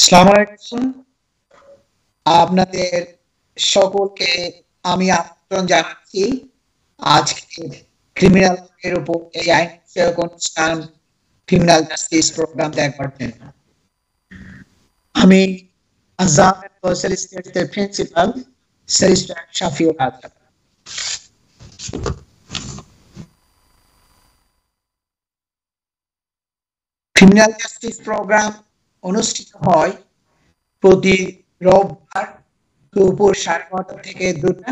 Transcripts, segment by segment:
আসসালামু আলাইকুম। আপনাদের সকলকে আমি আমন্ত্রণ জানাচ্ছি আজকে ক্রিমিনাল এর উপর এই আইন বিষয়ক অনুষ্ঠান ক্রিমিনাল জাস্টিস প্রোগ্রাম দেখবার জন্য। আমি আজাম সোশ্যাল স্টেটের প্রিন্সিপাল সেরিস্টার শাফিউল আজম। ক্রিমিনাল জাস্টিস প্রোগ্রাম অনুষ্ঠিত হয় প্রতি রোববার দুপুর 9:30 থেকে 2টা।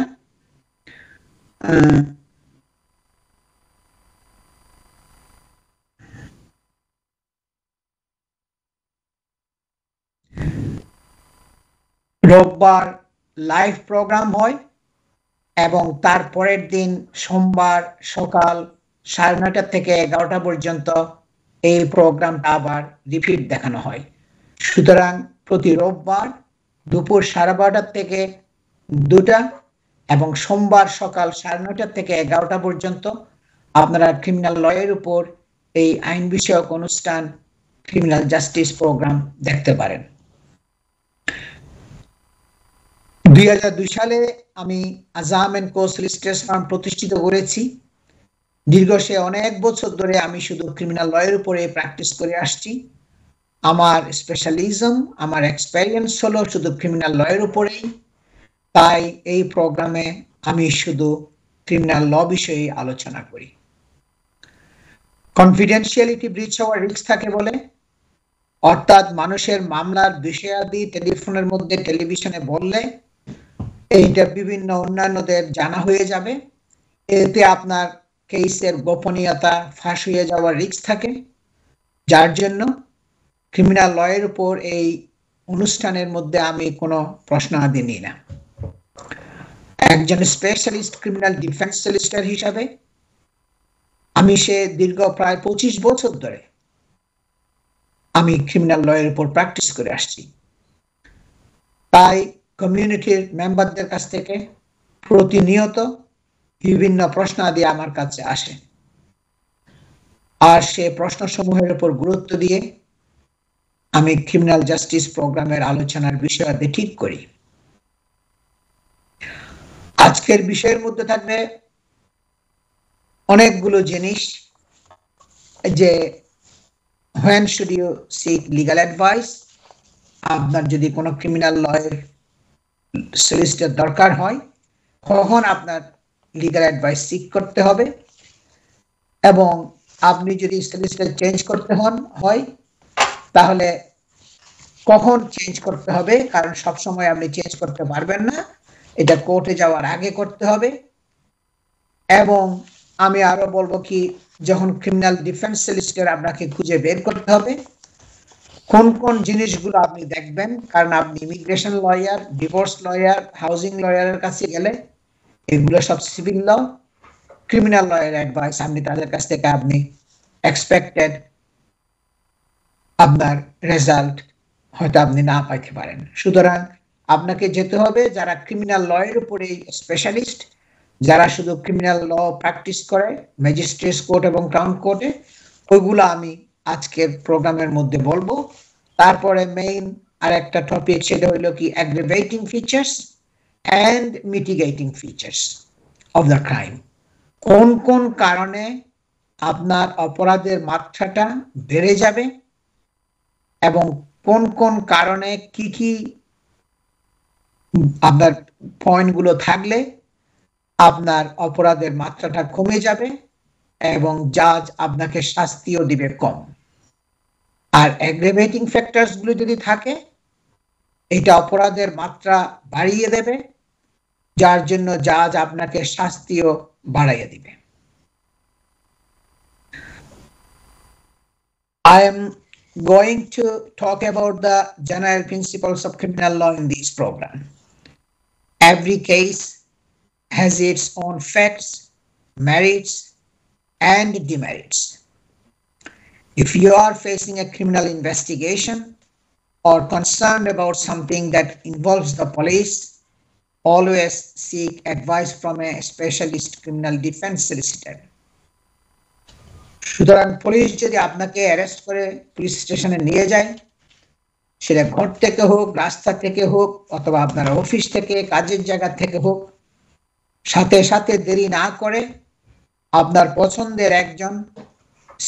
রোববার লাইভ প্রোগ্রাম হয় এবং তারপরের দিন সোমবার সকাল 9:30 থেকে 11টা পর্যন্ত এই প্রোগ্রামটা আবার রিপিট দেখানো হয়। সুতরাং প্রতি রোববার দুপুর 12:30 থেকে 2টা এবং সোমবার সকাল 9:30 থেকে 11টা পর্যন্ত আপনারা ক্রিমিনাল লয়ের উপর এই আইন বিষয়ক অনুষ্ঠান ক্রিমিনাল জাস্টিস প্রোগ্রাম দেখতে পারেন। 2002 সালে আমি আজাম এন্ড কো সলিসিটরস ফার্ম প্রতিষ্ঠিত করেছি। দীর্ঘ অনেক বছর ধরে আমি শুধু ক্রিমিনাল লয়ের উপরে প্র্যাকটিস করে আসছি। আমার স্পেশালিজম, আমার এক্সপেরিয়েন্স হলো শুধু ক্রিমিনাল লয়ের উপরেই। তাই এই প্রোগ্রামে আমি শুধু ক্রিমিনাল ল বিষয়ে আলোচনা করি। কনফিডেন্সিয়ালিটি ব্রিচ হওয়ার রিস্ক থাকে বলে, অর্থাৎ মানুষের মামলার বিষয়াদি টেলিফোনের মধ্যে টেলিভিশনে বললে এইটা বিভিন্ন অন্যান্যদের জানা হয়ে যাবে, এতে আপনার কেসের গোপনীয়তা ফাঁস হয়ে যাওয়ার রিস্ক থাকে। যার জন্য ক্রিমিনাল লয়ের উপর এই অনুষ্ঠানের মধ্যে আমি কোনো প্রশ্নাদি নিই না। একজন স্পেশালিস্ট ক্রিমিনাল ডিফেন্স সলিসিটর হিসাবে আমি দীর্ঘ প্রায় 25 বছর ধরে আমি ক্রিমিনাল লয়ের উপর প্র্যাকটিস করে আসছি। তাই কমিউনিটির মেম্বারদের কাছ থেকে প্রতিনিয়ত বিভিন্ন প্রশ্নাদি আমার কাছে আসে, আর সে প্রশ্নসমূহের উপর গুরুত্ব দিয়ে আমি ক্রিমিনাল জাস্টিস প্রোগ্রামের আলোচনার বিষয়াদি ঠিক করি। আজকের বিষয়ের মধ্যে থাকবে অনেকগুলো জিনিস, যে when should you seek legal advice, আপনার যদি কোনো ক্রিমিনাল লয়ের সলিসিটর দরকার হয় কখন আপনার লিগ্যাল অ্যাডভাইস সিক করতে হবে, এবং আপনি যদি সলিসিটর চেঞ্জ করতে হয় তাহলে কখন চেঞ্জ করতে হবে, কারণ সব সময় আপনি চেঞ্জ করতে পারবেন না, এটা কোর্টে যাওয়ার আগে করতে হবে। এবং আমি আরো বলবো কি, যখন ক্রিমিনাল ডিফেন্স সলিসিটর আপনাকে খুঁজে বের করতে হবে কোন কোন জিনিসগুলো আপনি দেখবেন, কারণ আপনি immigration lawyer, divorce lawyer, housing লয়ারের কাছে গেলে এগুলো সব সিভিল ল। ক্রিমিনাল লয়ের অ্যাডভাইস আপনি তাদের কাছ থেকে আপনি এক্সপেক্টেড আপনার রেজাল্ট হয়তো আপনি না পাইতে পারেন। সুতরাং আপনাকে যেতে হবে যারা ক্রিমিনাল লয়ের উপরে স্পেশালিস্ট, যারা শুধু ক্রিমিনাল ল প্র্যাকটিস করে ম্যাজিস্ট্রেটস কোর্ট এবং ক্রাউন কোর্টে, ওইগুলো আমি আজকের প্রোগ্রামের মধ্যে বলবো। তারপরে মেইন আর একটা টপিক, সেটা হলো কি অ্যাগ্রাভেটিং features and mitigating features of the crime. কোন কোন কারণে আপনার অপরাধের মাত্রাটা বেড়ে যাবে এবং কোন কোন কারণে কি কি আপনার পয়েন্টগুলো থাকলে আপনার অপরাধের মাত্রাটা কমে যাবে এবং জাজ আপনাকে শাস্তিও দিবে কম। আর অ্যাগ্রাভেটিং ফ্যাক্টরস গুলো যদি থাকে, এটা অপরাধের মাত্রা বাড়িয়ে দেবে, যার জন্য জাজ আপনাকে শাস্তিও বাড়াইয়ে দিবে। I am going to talk about the general principles of criminal law in this program. Every case has its own facts, merits, and demerits. If you are facing a criminal investigation or concerned about something that involves the police, always seek advice from a specialist criminal defense solicitor. সুতরাং police যদি আপনাকে arrest করে police স্টেশনে নিয়ে যায় সেটা ঘর থেকে হোক, রাস্তা থেকে হোক, অথবা আপনার অফিস থেকে, কাজের জায়গা থেকে হোক, সাথে সাথে দেরি না করে আপনার পছন্দের একজন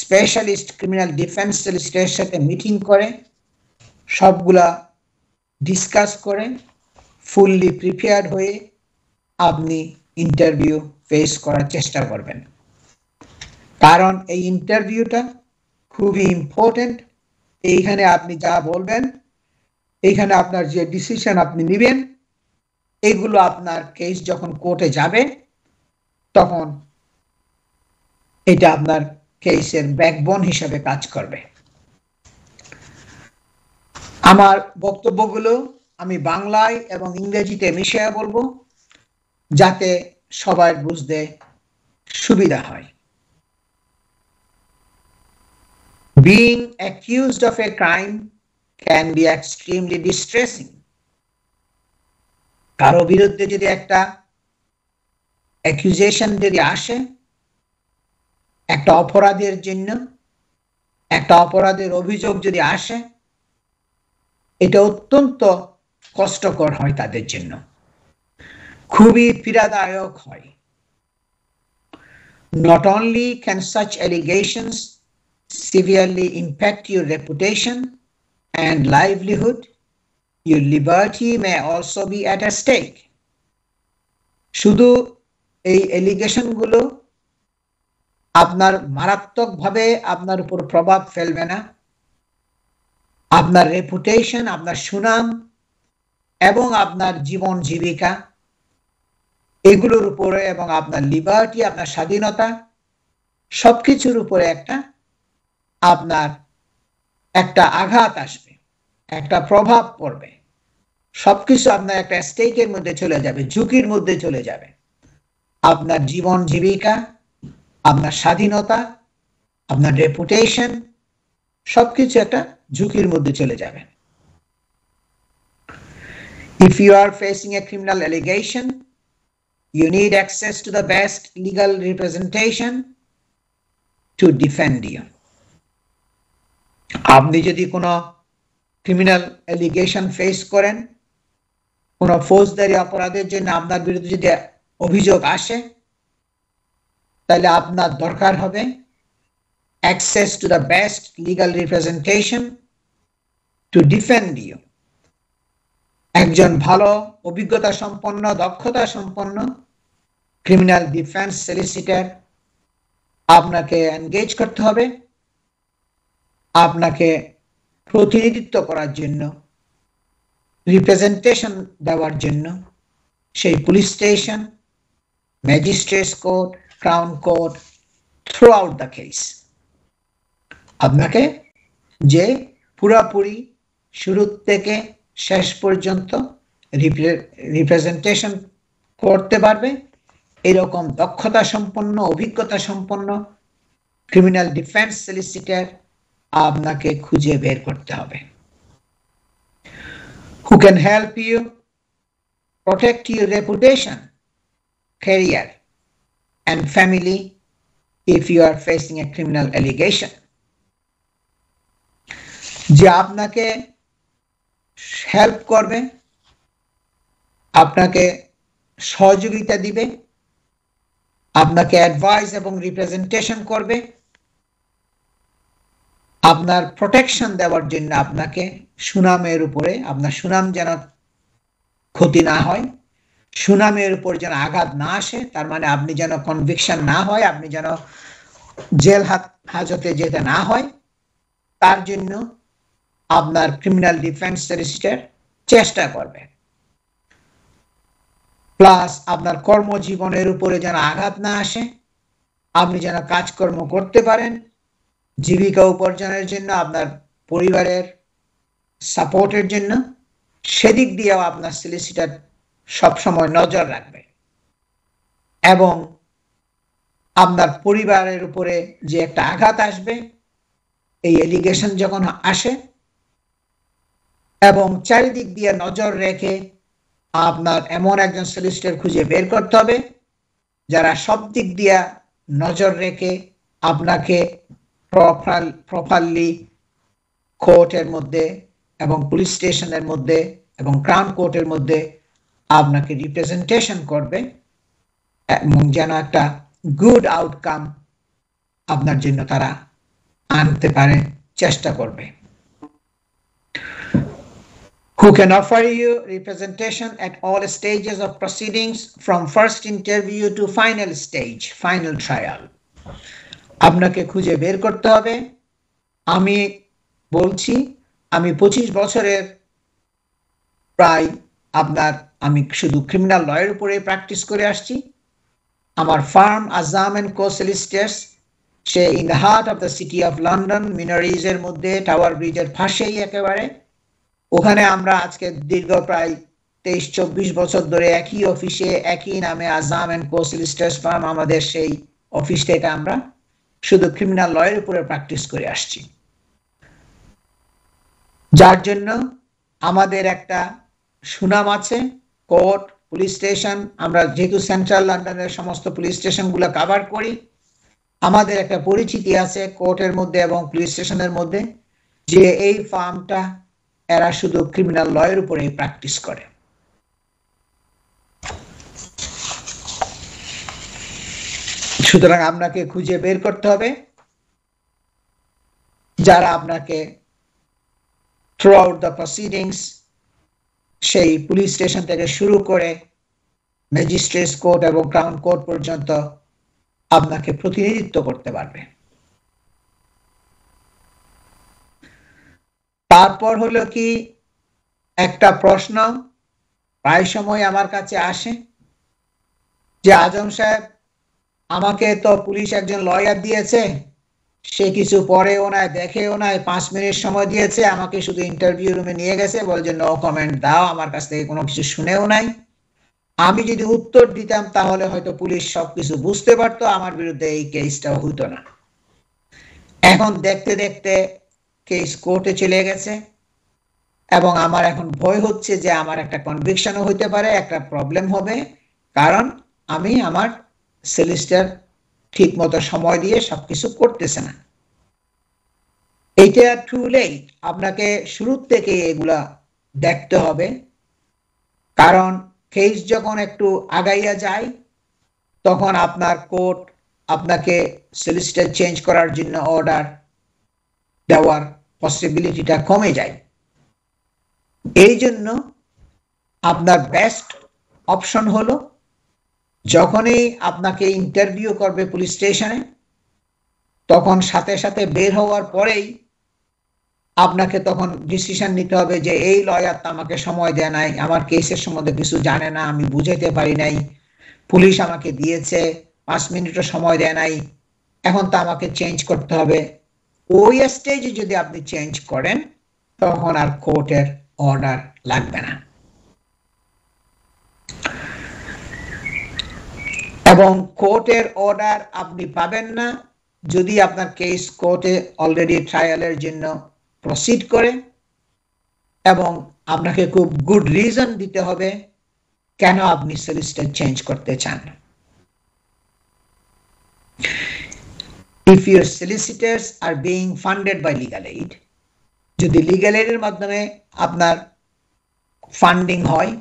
স্পেশালিস্ট ক্রিমিনাল ডিফেন্স সলিসিটরের সাথে মিটিং করে সবগুলা ডিসকাস করে ফুললি প্রিপেয়ার্ড হয়ে আপনি ইন্টারভিউ ফেস করার চেষ্টা করবেন। কারণ এই ইন্টারভিউটা খুবই ইম্পর্টেন্ট। এইখানে আপনি যা বলবেন, এইখানে আপনার যে ডিসিশন আপনি নেবেন, এগুলো আপনার কেস যখন কোর্টে যাবে তখন এটা আপনার কেসের ব্যাকবোন হিসেবে কাজ করবে। আমার বক্তব্যগুলো আমি বাংলায় এবং ইংরেজিতে মিশিয়ে বলবো যাতে সবাই বুঝতে সুবিধা হয়। Being accused of a crime can be extremely distressing. কারো বিরুদ্ধে যদি একটা অ্যাকুজেশন যদি আসে, একটা অপরাধের জন্য একটা অপরাধের অভিযোগ যদি আসে, এটা অত্যন্ত কষ্টকর হয় তাদের জন্য, খুবই পীড়াদায়ক হয়। Not only can such allegations severely impact your reputation and livelihood, your liberty may also be at a stake. শুধু এই এলিগেশন গুলো আপনার মারাত্মকভাবে আপনার উপর প্রভাব ফেলবে না, আপনার রেপুটেশন, আপনার সুনাম এবং আপনার জীবন জীবিকা এগুলোর উপরে এবং আপনার লিবার্টি, আপনার স্বাধীনতা সবকিছুর উপরে আপনার একটা আঘাত আসবে, একটা প্রভাব পড়বে। সবকিছু আপনার একটা স্টেকের মধ্যে চলে যাবে, ঝুঁকির মধ্যে চলে যাবে। আপনার জীবন জীবিকা, আপনার স্বাধীনতা, আপনার রেপুটেশন সবকিছু একটা ঝুঁকির মধ্যে চলে যাবে। If you are facing a criminal allegation, you need access to the best legal representation to defend you. আপনি যদি কোনো ক্রিমিনাল অ্যালিগেশন ফেস করেন, কোনো ফৌজদারি অপরাধের জন্য আপনার বিরুদ্ধে যদি অভিযোগ আসে, তাহলে আপনার দরকার হবে access to the best legal representation to defend you. একজন ভালো অভিজ্ঞতা সম্পন্ন, দক্ষতা সম্পন্ন ক্রিমিনাল ডিফেন্স সলিসিটর আপনাকে এনগেজ করতে হবে, আপনাকে প্রতিনিধিত্ব করার জন্য, রিপ্রেজেন্টেশন দেওয়ার জন্য সেই police station, magistrates court, crown court, through out the case আপনাকে যে পুরোপুরি শুরু থেকে শেষ পর্যন্ত রিপ্রেজেন্টেশন করতে পারবে এরকম দক্ষতা সম্পন্ন, অভিজ্ঞতা সম্পন্ন ক্রিমিনাল ডিফেন্স সলিসিটর আপনাকে খুঁজে বের করতে হবে, who can help you protect your reputation, career and family if you are facing a criminal allegation. যে আপনাকে হেল্প করবে, আপনাকে সহযোগিতা দিবে, আপনাকে অ্যাডভাইস এবং রিপ্রেজেন্টেশন করবে, আপনার প্রোটেকশন দেওয়ার জন্য, আপনাকে সুনামের উপরে, আপনার সুনাম যেন ক্ষতি না হয়, সুনামের উপর যেন আঘাত না আসে, তার মানে আপনি যেন কনভিকশন না হয়, আপনি যেন জেল হাজতে যেতে না হয়, তার জন্য আপনার ক্রিমিনাল ডিফেন্স সলিসিটর চেষ্টা করবে। প্লাস আপনার কর্মজীবনের উপরে যেন আঘাত না আসে, আপনি যেন কাজকর্ম করতে পারেন, জীবিকা উপার্জনের জন্য, আপনার পরিবারের সাপোর্টের জন্য, সেদিক দিয়েও আপনার সলিসিটর সবসময় নজর রাখবে। এবং আপনার পরিবারের উপরে যে একটা আঘাত আসবে এই এলিগেশন যখন আসে, এবং চারিদিক দিয়ে নজর রেখে আপনার এমন একজন সলিসিটর খুঁজে বের করতে হবে যারা সব দিক দিয়ে নজর রেখে আপনাকে প্রপারলি কোর্টের মধ্যে এবং পুলিশ স্টেশনের মধ্যে এবং ক্রাউন কোর্টের মধ্যে আপনাকে রিপ্রেজেন্টেশন করবে এবং যেন একটা গুড আউটকাম আপনার জন্য তারা আনতে পারে, চেষ্টা করবে। Who can offer you representation at all stages of proceedings from first interview to final stage, final trial. আপনাকে খুঁজে বের করতে হবে। আমি বলছি আমি 25 বছরের প্রায় আমি শুধু ক্রিমিনাল লয়ের উপরে প্র্যাকটিস করে আসছি। আমার firm Azam and co solicitors, say in the heart of the city of London, মিনারিজের মধ্যে, টাওয়ার ব্রিজের পাশেই একেবারে। ওখানে আমরা আজকে দীর্ঘ প্রায় 23-24 বছর ধরে একই অফিসে একই নামে আজাম এন্ড কো সলিসিটরস ফার্ম, আমাদের সেই অফিস থেকে আমরা শুধু ক্রিমিনাল লয়ের উপরে প্র্যাকটিস করে আসছি, যার জন্য আমাদের একটা সুনাম আছে। কোর্ট, পুলিশ স্টেশন, আমরা যেহেতু সেন্ট্রাল লন্ডনের সমস্ত পুলিশ স্টেশনগুলো কভার করি, আমাদের একটা পরিচিতি আছে কোর্টের মধ্যে এবং পুলিশ স্টেশনের মধ্যে যে এই ফার্মটা এরা শুধু ক্রিমিনাল লয়ের উপরে প্র্যাকটিস করে। সুতরাং আপনাকে খুঁজে বের করতে হবে যারা আপনাকে থ্রু আউট দ্য প্রসিডিংস, সেই পুলিশ স্টেশন থেকে শুরু করে ম্যাজিস্ট্রেটস কোর্ট এবং ক্রাউন কোর্ট পর্যন্ত আপনাকে প্রতিনিধিত্ব করতে পারবে। তারপর হলো কি, একটা প্রশ্ন প্রায় সময় আমার কাছে আসে যে আজম সাহেব, আমাকে তো পুলিশ একজন লয়ার দিয়েছে, সে কিছু পড়েও নাই, দেখেও নাই, 5 মিনিট সময় দিয়েছে, আমাকে শুধু ইন্টারভিউ রুমে নিয়ে গেছে, বলছে নো কমেন্ট দাও, আমার কাছ থেকে কোনো কিছু শুনেও নাই। আমি যদি উত্তর দিতাম তাহলে হয়তো পুলিশ সবকিছু বুঝতে পারতো, আমার বিরুদ্ধে এই কেসটা হইতো না। এখন দেখতে দেখতে কেস কোর্টে চলে গেছে এবং আমার এখন ভয় হচ্ছে যে আমার একটা কনভিকশনও হইতে পারে, একটা প্রবলেম হবে, কারণ আমি আমার সলিসিটর ঠিক মতো সময় দিয়ে সবকিছু করতেছে না। এইটা টু লেট, আপনাকে শুরু থেকে এগুলা দেখতে হবে, কারণ কেস যখন একটু আগাইয়া যায় তখন আপনার কোর্ট আপনাকে সলিসিটর চেঞ্জ করার জন্য অর্ডার দেওয়ার পসিবিলিটিটা কমে যায়। এই জন্য আপনার বেস্ট অপশন হলো যখনই আপনাকে ইন্টারভিউ করবে পুলিশ স্টেশনে, তখন সাথে সাথে বের হওয়ার পরেই আপনাকে তখন ডিসিশন নিতে হবে যে এই লয়ার তো আমাকে সময় দেয় নাই, আমার কেসের সম্বন্ধে কিছু জানে না, আমি বুঝাইতে পারি নাই, পুলিশ আমাকে দিয়েছে 5 মিনিটও সময় দেয় নাই, এখন তো আমাকে চেঞ্জ করতে হবে। ওই স্টেজে যদি আপনি চেঞ্জ করেন তখন আর কোর্টের অর্ডার লাগবে না এবং কোর্টের অর্ডার আপনি পাবেন না যদি আপনার কেস কোর্টে অলরেডি ট্রায়ালের জন্য প্রসিড করে এবং আপনাকে খুব গুড রিজন দিতে হবে কেন আপনি সলিসিটর চেঞ্জ করতে চান। If your solicitors are being funded by legal aid, যদি লিগ্যাল এইডের মাধ্যমে আপনার ফান্ডিং হয়,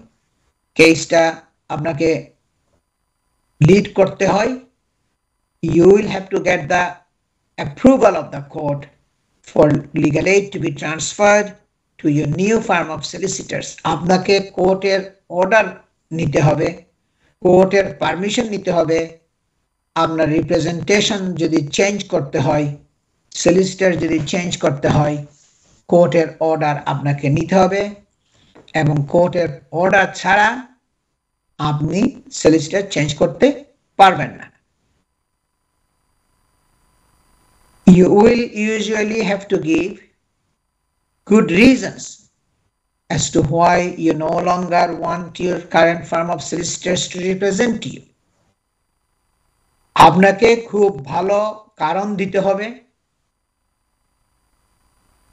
কেসটা আপনাকে লিড করতে হয়, you will have to get the approval of the court for legal aid to be transferred to your new firm of solicitors. আপনাকে কোর্টের অর্ডার নিতে হবে, কোর্টের পারমিশন নিতে হবে, আপনার রিপ্রেজেন্টেশন যদি চেঞ্জ করতে হয়, সলিসিটর যদি চেঞ্জ করতে হয়, কোর্টের অর্ডার আপনাকে নিতে হবে এবং কোর্টের অর্ডার ছাড়া আপনি সলিসিটর চেঞ্জ করতে পারবেন না। You will usually have to give good reasons as to why you no longer want your current firm of solicitors to represent you. আপনাকে খুব ভালো কারণ দিতে হবে,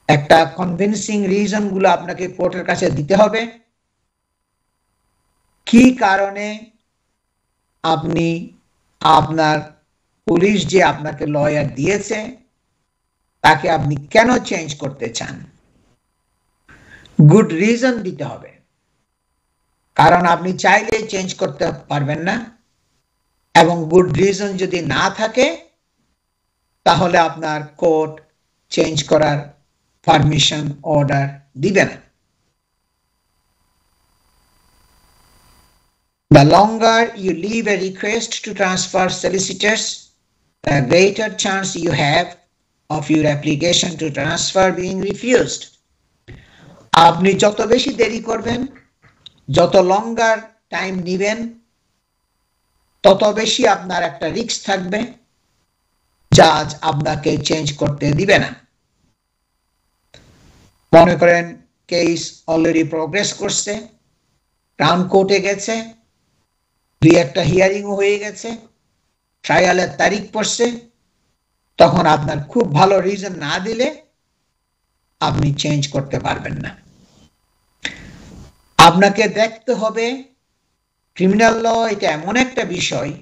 একটা কনভিন্সিং রিজন গুলো আপনাকে কোর্টের কাছে দিতে হবে কি কারণে আপনি আপনার পুলিশ যে আপনাকে লয়ার দিয়েছে তাকে আপনি কেন চেঞ্জ করতে চান। গুড রিজন দিতে হবে, কারণ আপনি চাইলে চেঞ্জ করতে পারবেন না, এবং গুড রিজন যদি না থাকে তাহলে আপনার কোর্ট চেঞ্জ করার পারমিশন অর্ডার দিবে না। The longer you leave a request to transfer solicitors, the greater chance you have of your application to transfer being refused. আপনি যত বেশি দেরি করবেন, যত লঙ্গার টাইম নেবেন, তত বেশি আপনার একটা রিস্ক থাকবে জাজ আপনাকে চেঞ্জ করতে দিবে না। মনে করেন কেস অলরেডি প্রোগ্রেস করছে, ক্রাউন কোর্টে গেছে, দুই একটা হিয়ারিং হয়ে গেছে, ট্রায়ালের তারিখ পড়ছে, তখন আপনার খুব ভালো রিজন না দিলে আপনি চেঞ্জ করতে পারবেন না। আপনাকে দেখতে হবে ক্রিমিনাল ল এটা এমন একটা বিষয়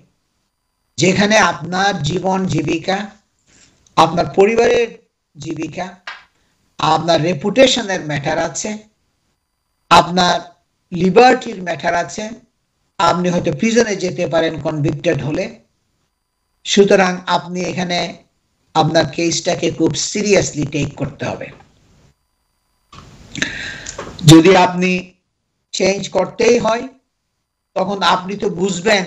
যেখানে আপনার জীবন জীবিকা, আপনার পরিবারের জীবিকা, আপনার রেপুটেশনের ম্যাটার আছে, আপনার লিবার্টির ম্যাটার আছে, আপনি হয়তো প্রিজনে যেতে পারেন কনভিক্টেড হলে। সুতরাং আপনি এখানে আপনার কেসটাকে খুব সিরিয়াসলি টেক করতে হবে। যদি আপনি চেঞ্জ করতেই হয় তখন আপনি তো বুঝবেন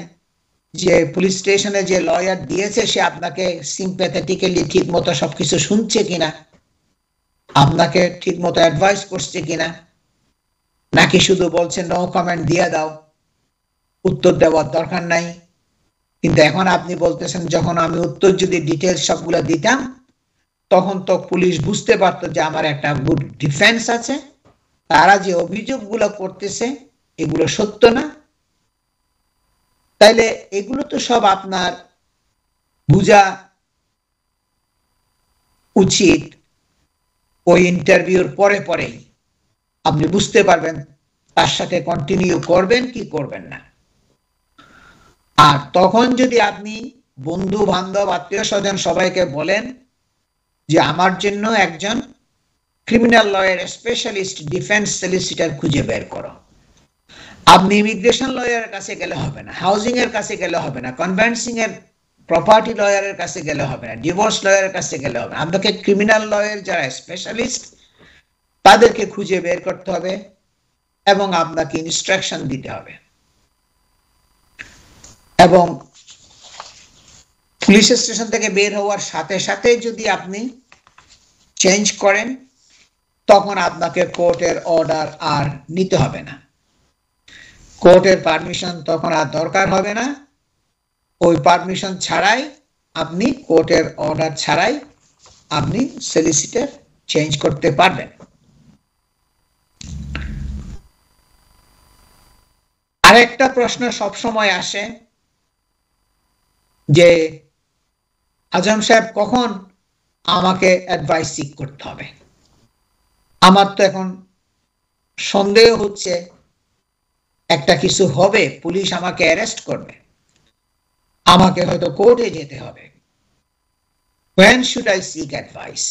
যে পুলিশ স্টেশনে যে লয়ার দিয়েছে সে আপনাকে সিম্প্যাথেটিক্যালি ঠিক মতো সবকিছু শুনছে কিনা, আপনাকে ঠিক মতো অ্যাডভাইস করছে কিনা, নাকি শুধু বলছে নো কমেন্ট দিয়ে দাও, উত্তর দেওয়ার দরকার নাই। কিন্তু এখন আপনি বলতেছেন যখন আমি উত্তর যদি ডিটেলস সবগুলো দিতাম তখন তো পুলিশ বুঝতে পারতো যে আমার একটা গুড ডিফেন্স আছে, তারা যে অভিযোগগুলো করতেছে এগুলো সত্য না। তাইলে এগুলো তো সব আপনার বোঝা উচিত। ওই ইন্টারভিউর পরে পরেই আপনি বুঝতে পারবেন তার সাথে কন্টিনিউ করবেন কি করবেন না। আর তখন যদি আপনি বন্ধু বান্ধব আত্মীয় স্বজন সবাইকে বলেন যে আমার জন্য একজন criminal lawyer specialist defence solicitor খুঁজে বের করো, আপনি ইমিগ্রেশন লয়ারের কাছে গেলে হবে না, হাউজিং এর কাছে গেলে হবে না, কনভেন্সিং এর প্রপার্টি লয়ারের কাছে গেলে হবে না, ডিভোর্স লয়ারের কাছে গেলে হবে না, আপনাকে ক্রিমিনাল লয়ার যারা স্পেশালিস্ট তাদেরকে খুঁজে বের করতে হবে এবং আপনাকে ইনস্ট্রাকশন দিতে হবে। এবং পুলিশ স্টেশন থেকে বের হওয়ার সাথে সাথে যদি আপনি চেঞ্জ করেন তখন আপনাকে কোর্টের অর্ডার আর নিতে হবে না, কোর্টের পারমিশন তখন আর দরকার হবে না। ওই পারমিশন ছাড়াই আপনি কোর্টের অর্ডার ছাড়াই আপনি সলিসিটর চেঞ্জ করতে পারবেন। আরেকটা প্রশ্ন সবসময় আসে যে আজম সাহেব কখন আমাকে অ্যাডভাইস সিক করতে হবে? আমার তো এখন সন্দেহ হচ্ছে একটা কিছু হবে, পুলিশ আমাকে অ্যারেস্ট করবে, আমাকে হয়তো কোর্টে যেতে হবে। When should I seek advice?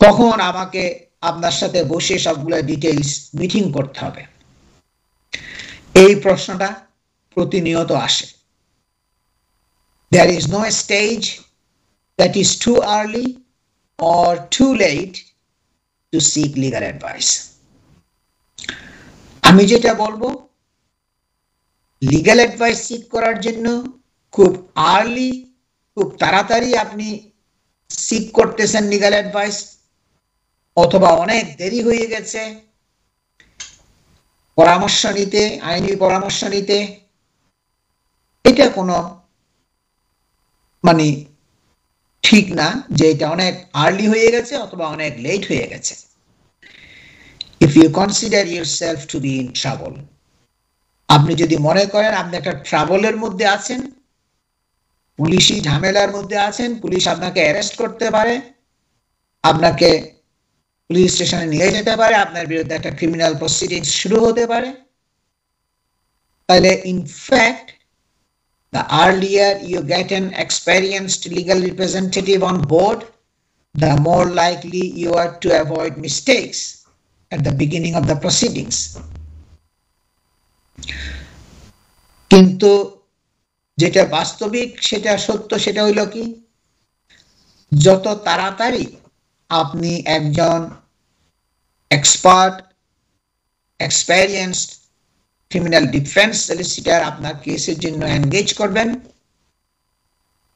কখন আমাকে আপনার সাথে বসে সবগুলো ডিটেইলস মিটিং করতে হবে? এই প্রশ্নটা প্রতিনিয়ত আসে। There is no stage that is too early or too late to seek legal advice. আমি যেটা বলবো, লিগ্যাল অ্যাডভাইস সিক করার জন্য খুব আর্লি, খুব তাড়াতাড়ি আপনি সিক করতেছেন লিগ্যাল অ্যাডভাইস, অথবা অনেক দেরি হয়ে গেছে পরামর্শ নিতে, আইনি পরামর্শ নিতে, এটা কোনো মানে ঠিক না যে এটা অনেক আর্লি হয়ে গেছে অথবা অনেক লেট হয়ে গেছে। If you consider yourself to be in trouble, আপনি যদি মনে করেন আপনি একটা ট্রাবলের মধ্যে আছেন, পুলিশি ঝামেলার মধ্যে আছেন, পুলিশ আপনাকে অ্যারেস্ট করতে পারে, আপনাকে পুলিশ স্টেশনে নিয়ে যেতে পারে, আপনার বিরুদ্ধে একটা ক্রিমিনাল প্রসিডিংস শুরু হতে পারে, তাহলে in fact the earlier you get an experienced legal representative on board, the more likely you are to avoid mistakes at the beginning of the proceedings. কিন্তু যেটা বাস্তবিক সেটা সত্য সেটা হইল কি, যত তাড়াতাড়ি আপনি একজন expert experienced criminal defence solicitor আপনার কেসের জন্য এনগেজ করবেন,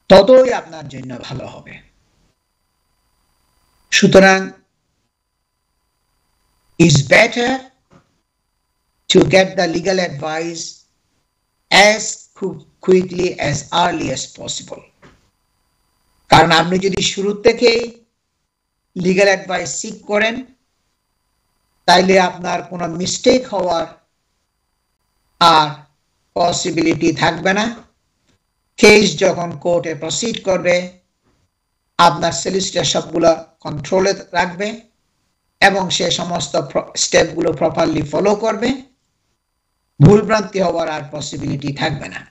ততই আপনার জন্য ভালো হবে। সুতরাং is better to get the legal advice as quickly as early as possible. কারণ আপনি যদি শুরু থেকে লিগ্যাল অ্যাডভাইস সিক করেন, তাইলে আপনার কোনো মিস্টেক হওয়ার আর পসিবিলিটি থাকবে না। কেস যখন কোর্টে প্রসিড করবে, আপনার সলিসিটর সবগুলো কন্ট্রোলে রাখবে এবং সে সমস্ত স্টেপগুলো প্রপারলি ফলো করবে, ভুলভ্রান্তি হওয়ার আর পসিবিলিটি থাকবে না।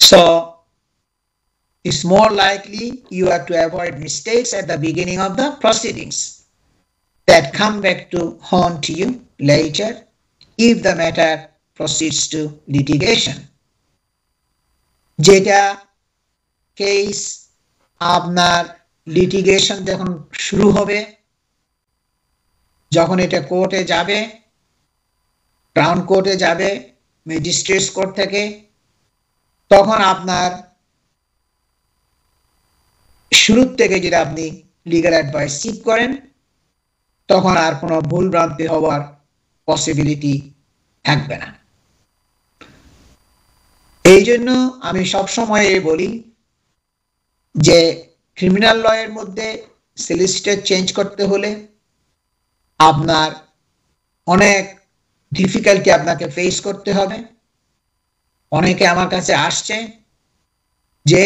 So it's more likely you are to avoid mistakes at the beginning of the proceedings that come back to haunt you later if the matter proceeds to litigation. যেটা case আপনার litigation যখন শুরু হবে, যখন এটা কোর্টে যাবে, ক্রাউন কোর্টে যাবে ম্যাজিস্ট্রেটস কোর্ট থেকে, তখন আপনার শুরু থেকে যদি আপনি লিগ্যাল অ্যাডভাইস সিক করেন, তখন আর কোনো ভুল ভ্রান্তি হওয়ার পসিবিলিটি থাকবে না। এই জন্য আমি সবসময় বলি যে ক্রিমিনাল লয়ের মধ্যে সলিসিটর চেঞ্জ করতে হলে আপনার অনেক ডিফিকাল্টি আপনাকে ফেস করতে হবে। অনেকে আমার কাছে আসছে যে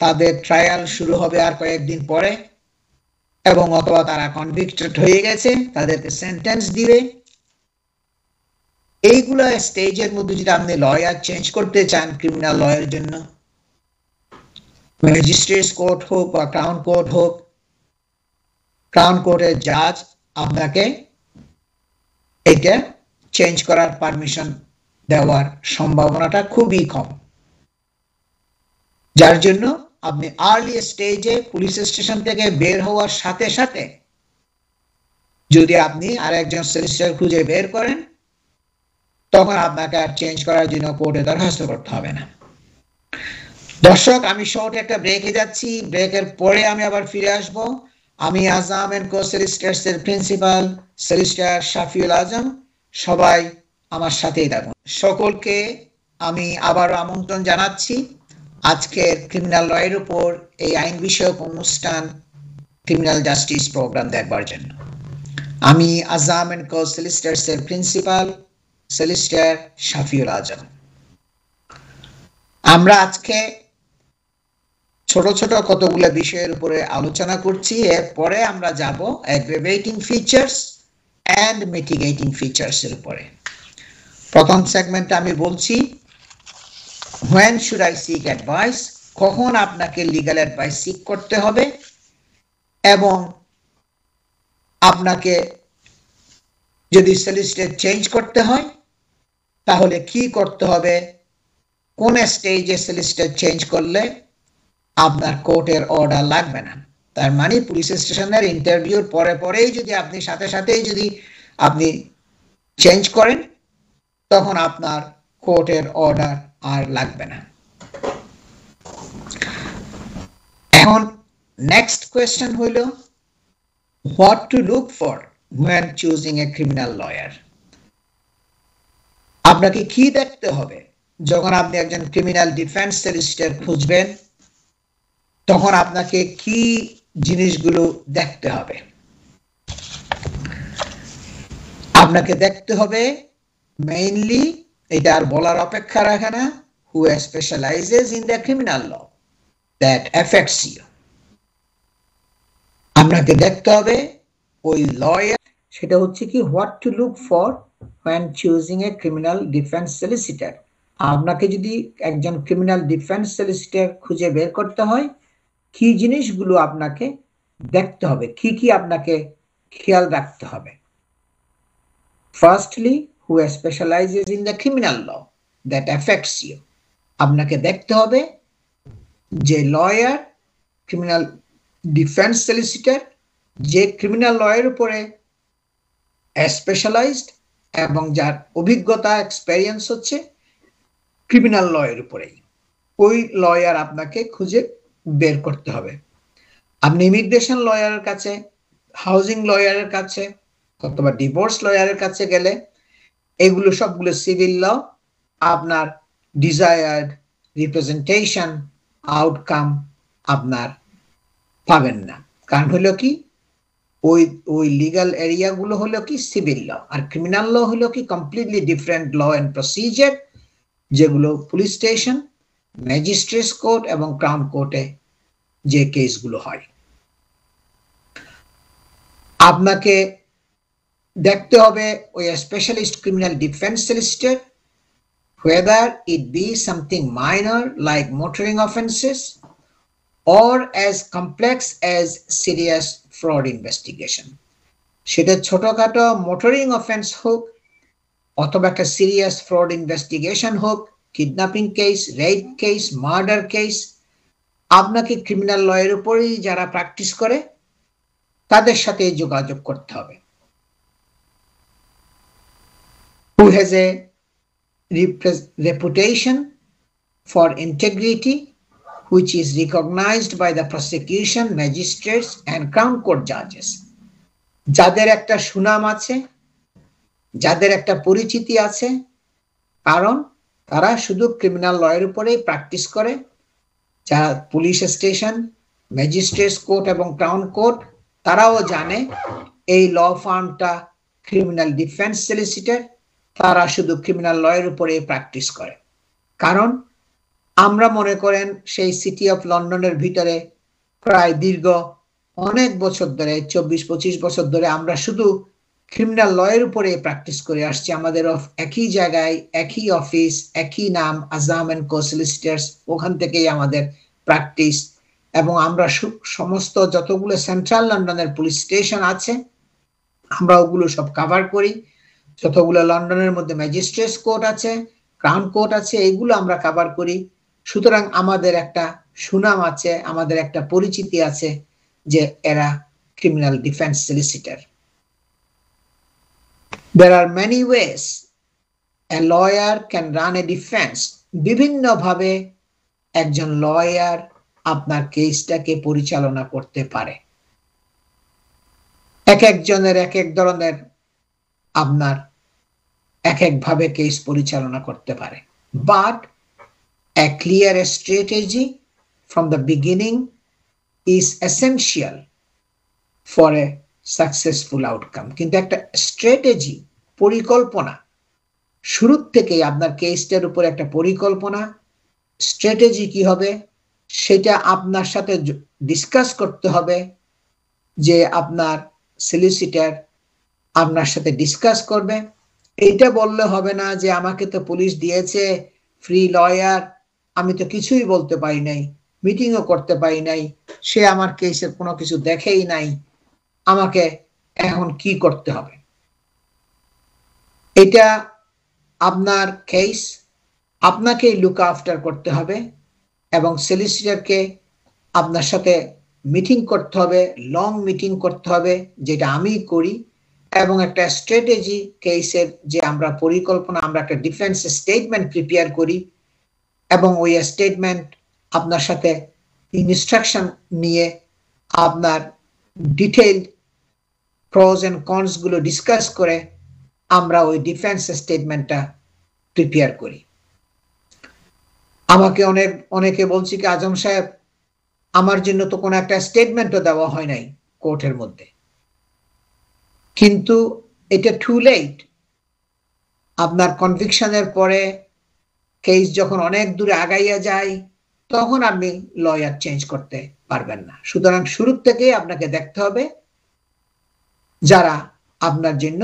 তাদের ট্রায়াল শুরু হবে আর কয়েকদিন পরে, এবং অথবা তারা কনভিক্টেড হয়ে গেছে, তাদেরকে সেন্টেন্স দিবে। এইগুলো স্টেজের মধ্যে যদি আপনি লয়ার চেঞ্জ করতে চান ক্রিমিনাল লয়ের জন্য, ম্যাজিস্ট্রেটস কোর্ট হোক বা ক্রাউন কোর্ট হোক, ক্রাউন কোর্টের জাজ আপনাকে এটা চেঞ্জ করার পারমিশন দেওয়ার সম্ভাবনাটা খুবই কম। যার জন্য আপনি আর্লি স্টেজে পুলিশ স্টেশন থেকে বের হওয়ার সাথে সাথে যদি আপনি আরেকজন সলিসিটর খুঁজে বের করেন, তখন আপনাকে আর চেঞ্জ করার জন্য কোর্টে দরখাস্ত করতে হবে না। দর্শক, আমি শর্ট একটা ব্রেকে যাচ্ছি, ব্রেকের পরে আমি আবার ফিরে আসব। আমি আজম এন্ড কো সলিসিটরস এর প্রিন্সিপাল সলিসিটর শাফিউল আজম, সবাই আমার সাথেই থাকুন। সকলকে আমি আবার আমন্ত্রণ জানাচ্ছি আজকের ক্রিমিনাল লয়ের উপর এই আইন বিষয়ক অনুষ্ঠান ক্রিমিনাল জাস্টিস প্রোগ্রাম দেখবার জন্য। আমি আজম এন্ড কো সলিসিটরস এর প্রিন্সিপাল সলিসিটর শাফিউল আজম। আমরা আজকে ছোট ছোট কতগুলো বিষয়ের উপরে আলোচনা করছি। এরপরে আমরা যাব aggravating features and mitigating features এর উপরে। প্রথম সেগমেন্টে আমি বলছি when should I seek advice, কখন আপনাকে লিগ্যাল অ্যাডভাইস সিক করতে হবে, এবং আপনাকে যদি সলিসিটর চেঞ্জ করতে হয় তাহলে কি করতে হবে, কোন স্টেজে সলিসিটর চেঞ্জ করলে আপনার কোর্টের অর্ডার লাগবে না। তার মানে পুলিশ স্টেশনের ইন্টারভিউর পরে পরেই যদি আপনি সাথে সাথেই যদি আপনি চেঞ্জ করেন, তখন আপনার কোর্টের অর্ডার আর লাগবে না। এখন নেক্সট কোয়েশ্চেন হইল what to look for when choosing a criminal lawyer. আপনাকে কি দেখতে হবে যখন আপনি একজন ক্রিমিনাল ডিফেন্স সলিসিটর খুঁজবেন, তখন আপনাকে কি জিনিসগুলো দেখতে হবে? আপনাকে দেখতে হবে মেইনলি, এটা আর বলার অপেক্ষা রাখে না, who specializes in the criminal law that affects you. আপনাকে দেখতে হবে ওই লয়ার, সেটা হচ্ছে কি what to look for when choosing a criminal defense solicitor. আপনাকে যদি একজন ক্রিমিনাল ডিফেন্স সলিসিটর খুঁজে বের করতে হয়, কি জিনিসগুলো আপনাকে দেখতে হবে, কি কি আপনাকে খেয়াল রাখতে হবে। Firstly, who specializes in the criminal law that affects you. আপনাকে দেখতে হবে যে লয়ার, ক্রিমিনাল ডিফেন্স সলিসিটর, যে ক্রিমিনাল লয়ের উপরে স্পেশালাইজড এবং যার অভিজ্ঞতা এক্সপেরিয়েন্স হচ্ছে ক্রিমিনাল লয়ের উপরেই, ওই লয়ার আপনাকে খুঁজে বের করতে হবে। আপনি ইমিগ্রেশন লয়ারের কাছে, হাউজিং লয়ারের কাছে অথবা ডিভোর্স লয়ারের কাছে গেলে এগুলো সবগুলো সিভিল ল, আপনার ডিজায়ার্ড রিপ্রেজেন্টেশন আউটকাম আপনার পাবেন না। কারণ হলো কি, ওই লিগাল এরিয়াগুলো হলো কি সিভিল ল, আর ক্রিমিনাল ল হলো কি completely different law and procedure, যেগুলো পুলিশ স্টেশন, ম্যাজিস্ট্রেটস কোর্ট এবং ক্রাউন কোর্টে যে কেসগুলো হয়। আপনাকে দেখতে হবে ওই specialist criminal defence solicitor, whether it be something minor like motoring offenses or as complex as serious fraud investigation. সেটা ছোটখাটো মোটরিং অফেন্স হোক অথবা একটা সিরিয়াস ফ্রড ইনভেস্টিগেশন হোক, kidnapping case, rape case, murder case, আপনাকে ক্রিমিনাল লয়ের উপরেই যারা practice করে তাদের সাথে যোগাযোগ করতে হবে। Who has a reputation for integrity which is recognized by the prosecution, magistrates and crown court judges. যাদের একটা সুনাম আছে, যাদের একটা পরিচিতি আছে, কারণ তারা শুধু ক্রিমিনাল লয়ের উপরেই প্র্যাকটিস করে। যারা পুলিশ স্টেশন, ম্যাজিস্ট্রেটস কোর্ট এবং ক্রাউন কোর্ট, তারাও জানে এই ল ফার্মটা ক্রিমিনাল ডিফেন্স সলিসিটর, তারা শুধু ক্রিমিনাল লয়ের উপরে প্র্যাকটিস করে। কারণ আমরা মনে করেন সেই সিটি অফ লন্ডনের ভিতরে প্রায় দীর্ঘ অনেক বছর ধরে, 24-25 বছর ধরে আমরা শুধু ক্রিমিনাল লয়ের উপরে প্র্যাকটিস করে আসছি। আমাদের একই জায়গায়, একই অফিস, একই নাম, আজম এন্ড কো সলিসিটরস, ওখান থেকেই আমাদের প্র্যাকটিস। এবং আমরা সমস্ত যতগুলো সেন্ট্রাল লন্ডনের পুলিশ স্টেশন আছে আমরা ওগুলো সব কভার করি। যতগুলো লন্ডনের মধ্যে ম্যাজিস্ট্রেটস কোর্ট আছে, ক্রাউন কোর্ট আছে, এইগুলো আমরা কভার করি। সুতরাং আমাদের একটা সুনাম আছে, আমাদের একটা পরিচিতি আছে যে এরা criminal defence solicitor. There are many ways a lawyer can run a defense. বিভিন্ন ভাবে একজন লয়ার আপনার কেসটাকে পরিচালনা করতে পারে। এক একজনের এক এক ধরনের আপনার এক এক ভাবে কেস পরিচালনা করতে পারে। But a clear strategy from the beginning is essential for a successful outcome. কিন্তু একটা স্ট্র্যাটেজি, পরিকল্পনা, শুরুর থেকেই আপনার কেসটার উপর একটা পরিকল্পনা, স্ট্র্যাটেজি কি হবে সেটা আপনার সাথে ডিসকাস করতে হবে। যে আপনার সলিসিটর আপনার সাথে ডিসকাস করবে। এইটা বললে হবে না যে আমাকে তো পুলিশ দিয়েছে ফ্রি লয়ার, আমি তো কিছুই বলতে পারি নাই, মিটিংও করতে পারি নাই, সে আমার কেসের কোনো কিছু দেখেই নাই, আমাকে এখন কি করতে হবে। এটা আপনার কেস আপনাকেই লুক আফটার করতে হবে এবং সলিসিটরকে আপনার সাথে মিটিং করতে হবে, লং মিটিং করতে হবে, যেটা আমি করি। এবং একটা স্ট্র্যাটেজি কেসের যে আমরা পরিকল্পনা, আমরা একটা ডিফেন্স স্টেটমেন্ট প্রিপেয়ার করি এবং ওই স্টেটমেন্ট আপনার সাথে ইনস্ট্রাকশন নিয়ে আপনার ডিটেইলড প্রোজ এন্ড কনস গুলো ডিসকাস করে আমরা ওই ডিফেন্স স্টেটমেন্টটা প্রিপেয়ার করি। আমাকে অনেকে বলছি কি আজম সাহেব আমার জন্য তো কোনো একটা স্টেটমেন্টও দেওয়া হয় নাই কোর্টের মধ্যে। কিন্তু এটা টু লেট। আপনার কনভিকশনের পরে কেস যখন অনেক দূরে আগাইয়া যায় তখন আপনি লয়ার চেঞ্জ করতে পারবেন না। সুতরাং শুরু থেকে আপনাকে দেখতে হবে যারা আপনার জন্য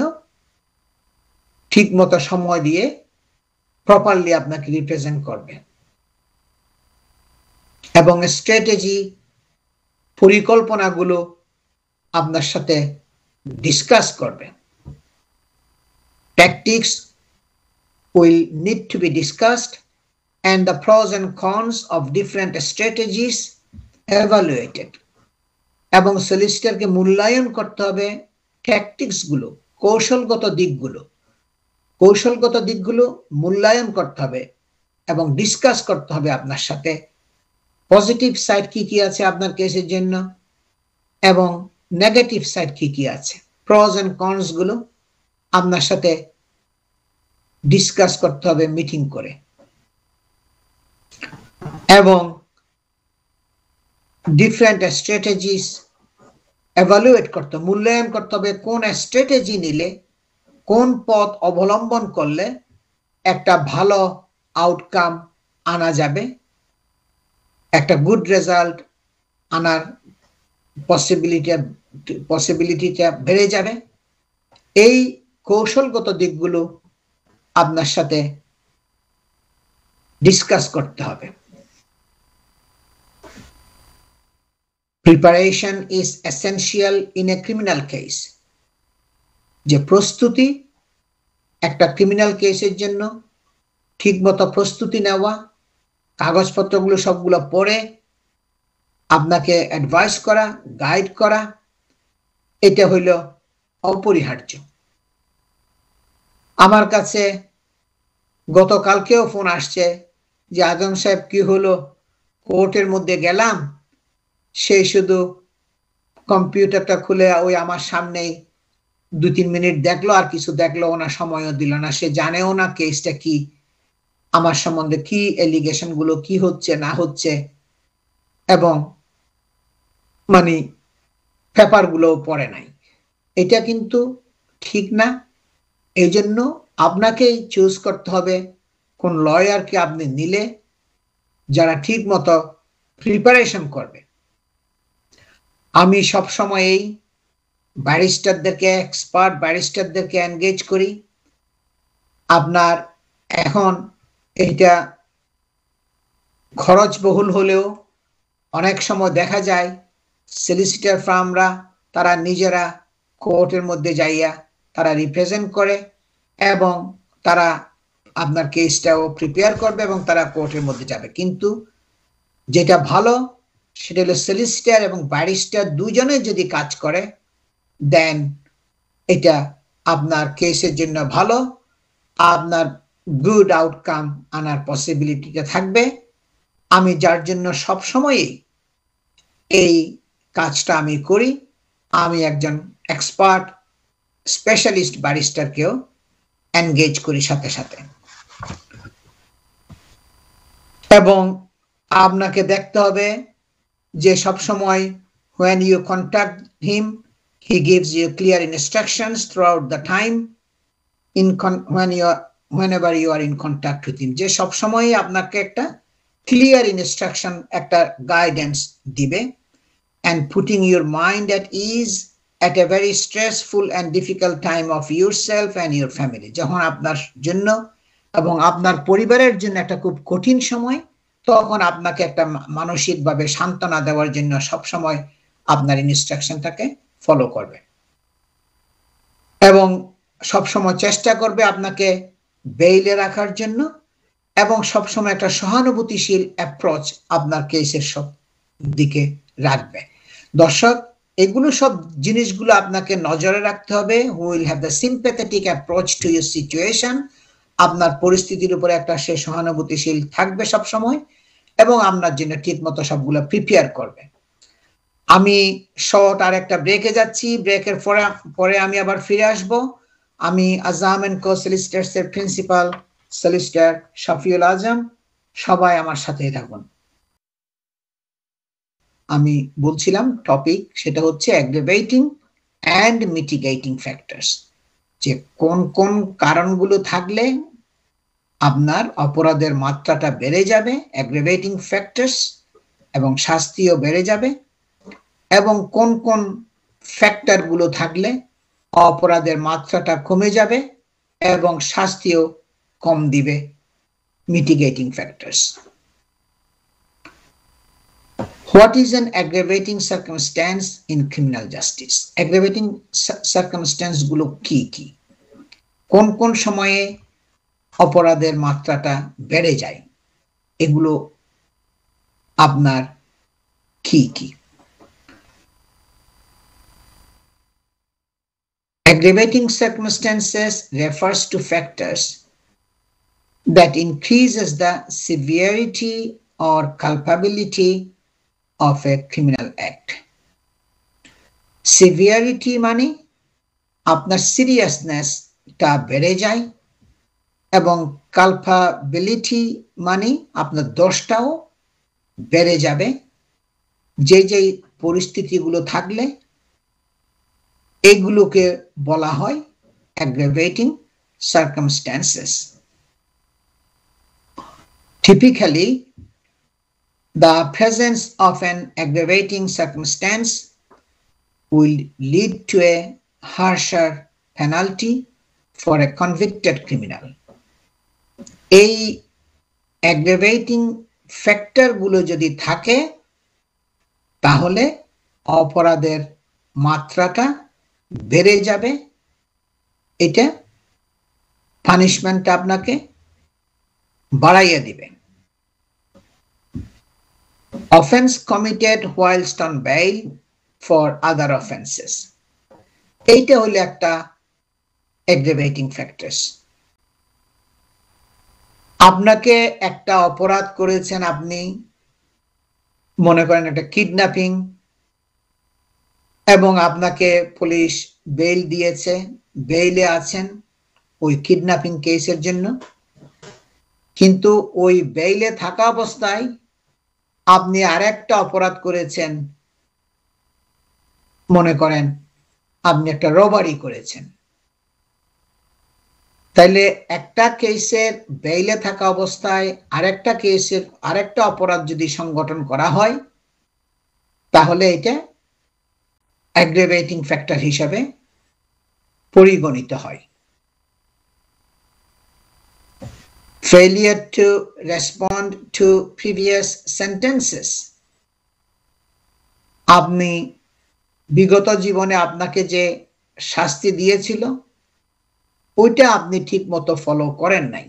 ঠিক মতো সময় দিয়ে প্রপারলি আপনাকে রিপ্রেজেন্ট করবে। এবং স্ট্র্যাটেজি পরিকল্পনাগুলো আপনার সাথে ডিসকাস করবে। Tactics will need to be discussed and the pros and cons of different strategies evaluated. এবং সলিসিটরকে মূল্যায়ন করতে হবে ট্যাকটিক্স গুলো, কৌশলগত দিকগুলো মূল্যায়ন করতে হবে এবং ডিসকাস করতে হবে আপনার সাথে। পজিটিভ সাইড কি কি আছে আপনার কেসের জন্য এবং নেগেটিভ সাইড কি কি আছে, প্রস এন্ড কনস গুলো আপনার সাথে ডিসকাস করতে হবে মিটিং করে। এবং ডিফারেন্ট স্ট্র্যাটেজিস এভালুয়েট করতে, মূল্যায়ন করতে হবে কোন স্ট্র্যাটেজি নিলে, কোন পথ অবলম্বন করলে একটা ভালো আউটকাম আনা যাবে, একটা গুড রেজাল্ট আনার পসিবিলিটিটা বেড়ে যাবে। এই কৌশলগত দিকগুলো আপনার সাথে ডিসকাস করতে হবে। Preparation is essential in a criminal case. যে প্রস্তুতি একটা ক্রিমিনাল কেসের জন্য, ঠিকমতো প্রস্তুতি নেওয়া, কাগজপত্রগুলো সবগুলো পড়ে আপনাকে অ্যাডভাইস করা, গাইড করা, এটা হইল অপরিহার্য। আমার কাছে গতকালকেও ফোন আসছে যে আজম সাহেব কি হলো, কোর্টের মধ্যে গেলাম, সেই শুধু কম্পিউটারটা খুলে ওই আমার সামনেই 2-3 মিনিট দেখলো, আর কিছু দেখলো না, সময়ও দিল না, সে জানেও না কেসটা কি, আমার সম্বন্ধে কি এলিগেশন গুলো কি হচ্ছে না হচ্ছে, এবং মানে পেপার গুলো পড়ে নাই। এটা কিন্তু ঠিক না। এই জন্য আপনাকেই চুজ করতে হবে কোন লয়ারকে আপনি নিলে যারা ঠিক মতো প্রিপারেশন করবে। আমি সবসময় এই ব্যারিস্টারদেরকে, এক্সপার্ট ব্যারিস্টারদেরকে এনগেজ করি। আপনার এখন এইটা খরচবহুল হলেও অনেক সময় দেখা যায় সলিসিটর ফার্মরা তারা নিজেরা কোর্টের মধ্যে যাইয়া তারা রিপ্রেজেন্ট করে এবং তারা আপনার কেসটাও প্রিপেয়ার করবে এবং তারা কোর্টের মধ্যে যাবে। কিন্তু যেটা ভালো সেটা হলো সলিসিটর এবং ব্যারিস্টার দুজনে যদি কাজ করে, দেন এটা আপনার কেসের জন্য ভালো, আপনার গুড আউটকাম আনার পসিবিলিটিটা থাকবে। আমি যার জন্য সবসময়ই এই কাজটা আমি করি, আমি একজন এক্সপার্ট স্পেশালিস্ট ব্যারিস্টারকেও এনগেজ করি সাথে সাথে। এবং আপনাকে দেখতে হবে যে সবসময় when you contact him, he gives you clear instructions throughout the time whenever you are in contact with him, যে সবসময় আপনাকে একটা ক্লিয়ার ইনস্ট্রাকশন, একটা গাইডেন্স দিবে। and putting your mind at ease at a very stressful and difficult time of yourself and your family, যখন আপনার জন্য এবং আপনার পরিবারের জন্য একটা খুব কঠিন সময়, তখন আপনাকে একটা মানসিকভাবে সান্ত্বনা দেওয়ার জন্য সবসময় আপনার ইনস্ট্রাকশনটাকে ফলো করবে এবং সবসময় চেষ্টা করবে আপনাকে বেইলে রাখার জন্য এবং সবসময় একটা সহানুভূতিশীল অ্যাপ্রোচ আপনার কেসের সব দিকে রাখবে। দর্শক, এগুলো সব জিনিসগুলো আপনাকে নজরে রাখতে হবে। who will have the sympathetic approach to your situation, আপনার পরিস্থিতির উপরে একটা সে সহানুভূতিশীল থাকবে সব সময় এবং আপনার জন্য ঠিক মতো সবগুলো প্রিপেয়ার করবে। আমি শর্ট আর একটা ব্রেকে যাচ্ছি, ব্রেকের পরে আমি আবার ফিরে আসব। আমি আজম এন্ড কো সলিসিটরস এর প্রিন্সিপাল সলিসিটর শফিউল আজম, সবাই আমার সাথেই থাকুন। আমি বলছিলাম টপিক সেটা হচ্ছে অ্যাগ্রাভেটিং অ্যান্ড মিটিগেটিং ফ্যাক্টরস, যে কোন কোন কারণগুলো থাকলে আপনার অপরাধের মাত্রাটা বেড়ে যাবে, অ্যাগ্রাভেটিং ফ্যাক্টরস, এবং শাস্তিও বেড়ে যাবে, এবং কোন কোন ফ্যাক্টরগুলো থাকলে অপরাধের মাত্রাটা কমে যাবে এবং শাস্তিও কম দিবে, mitigating factors. What is an aggravating circumstance in criminal justice? Aggravating circumstance গুলো কি কি? কোন কোন সময়ে অপরাধের মাত্রাটা বেড়ে যায়? এগুলো আপনার কি কি? Aggravating circumstances refers to factors that increases the severity or culpability of a criminal act. Severity মানে আপনার সিরিয়াসনেসটা বেড়ে যায় এবং কালপাবিলিটি মানে আপনার দোষটাও বেড়ে যাবে যে যে পরিস্থিতিগুলো থাকলে এগুলোকে বলা হয় aggravating circumstances. Typically, the presence of an aggravating circumstance will lead to a harsher penalty for a convicted criminal. এই aggravating factor গুলো যদি থাকে তাহলে অপরাধের মাত্রাটা বেড়ে যাবে, এটা পানিশমেন্ট আপনাকে বাড়াইয়া দিবে। Offense committed whilst on bail for other offenses. এইটা হলো একটা aggravating factors. আপনাকে একটা অপরাধ করেছেন, আপনি মনে করেন একটা কিডন্যাপিং, এবং আপনাকে পুলিশ বেইল দিয়েছে, বেইলে আছেন ওই কিডন্যাপিং কেসের জন্য, কিন্তু ওই বেইলে থাকা অবস্থায় আপনি আরেকটা অপরাধ করেছেন, মনে করেন আপনি একটা রবারি করেছেন, তাইলে একটা কেসের বেইলে থাকা অবস্থায় আরেকটা কেসের আরেকটা অপরাধ যদি সংগঠন করা হয় তাহলে এটা aggravating factor হিসাবে পরিগণিত হয়। Failure to respond to previous sentences. আপনি বিগত জীবনে আপনাকে যে শাস্তি দিয়েছিল ওইটা আপনি ঠিক মতো ফলো করেন নাই,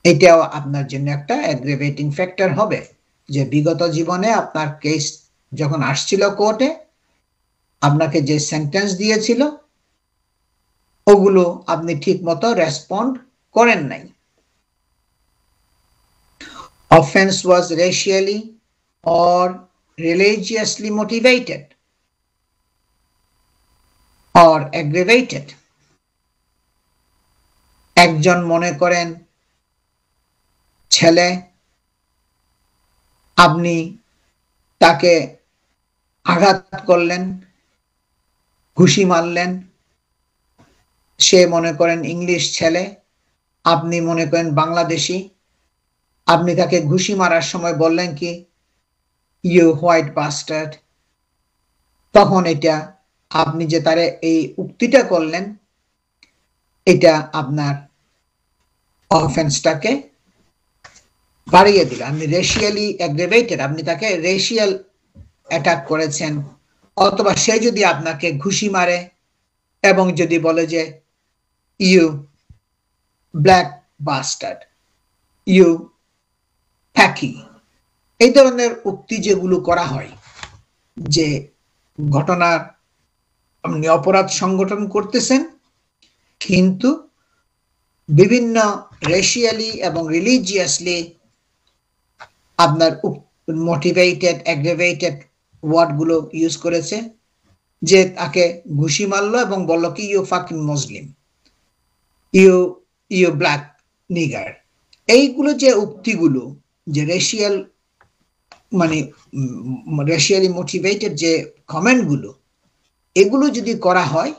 এটাও আপনার জন্য একটা aggravating factor হবে, যে বিগত জীবনে আপনার কেস যখন আসছিল কোর্টে আপনাকে যে সেন্টেন্স দিয়েছিল ওগুলো আপনি ঠিক মতো রেসপন্ড করেন নাই। Offense was racially or religiously motivated or aggravated. একজন মনে করেন ছেলে, আপনি তাকে আঘাত করলেন, ঘুষি মারলেন, সে মনে করেন ইংলিশ ছেলে, আপনি মনে করেন বাংলাদেশি, আপনি তাকে ঘুষি মারার সময় বললেন কি ইউ হোয়াইট বাস্টার্ড, তখন এটা আপনি যে তারে এই উক্তিটা করলেন এটা আপনার অফেন্সটাকে বাড়িয়ে দিল। আপনি রেশিয়ালি অ্যাগ্রেভেটেড, আপনি তাকে রেশিয়াল অ্যাটাক করেছেন, অথবা সে যদি আপনাকে ঘুষি মারে এবং যদি বলে যে ইউ ব্ল্যাক বাস্টার্ড, ইউ ফ্যাকি, এই ধরনের উক্তি যেগুলো করা হয়, যে ঘটনার আপনি অপরাধ সংগঠন করতেছেন কিন্তু বিভিন্ন রেশিয়ালি এবং রিলিজিয়াসলি আপনার মোটিভেটেড অ্যাগ্রেভেটেড ওয়ার্ড গুলো ইউজ করেছে, যে তাকে ঘুষি মারলো এবং বলল কি you fucking Muslim, you black nigger. এইগুলো যে উক্তিগুলো, যে রেশিয়াল মানে রেশিয়ালি মোটিভেটেড যে কমেন্টগুলো, এগুলো যদি করা হয়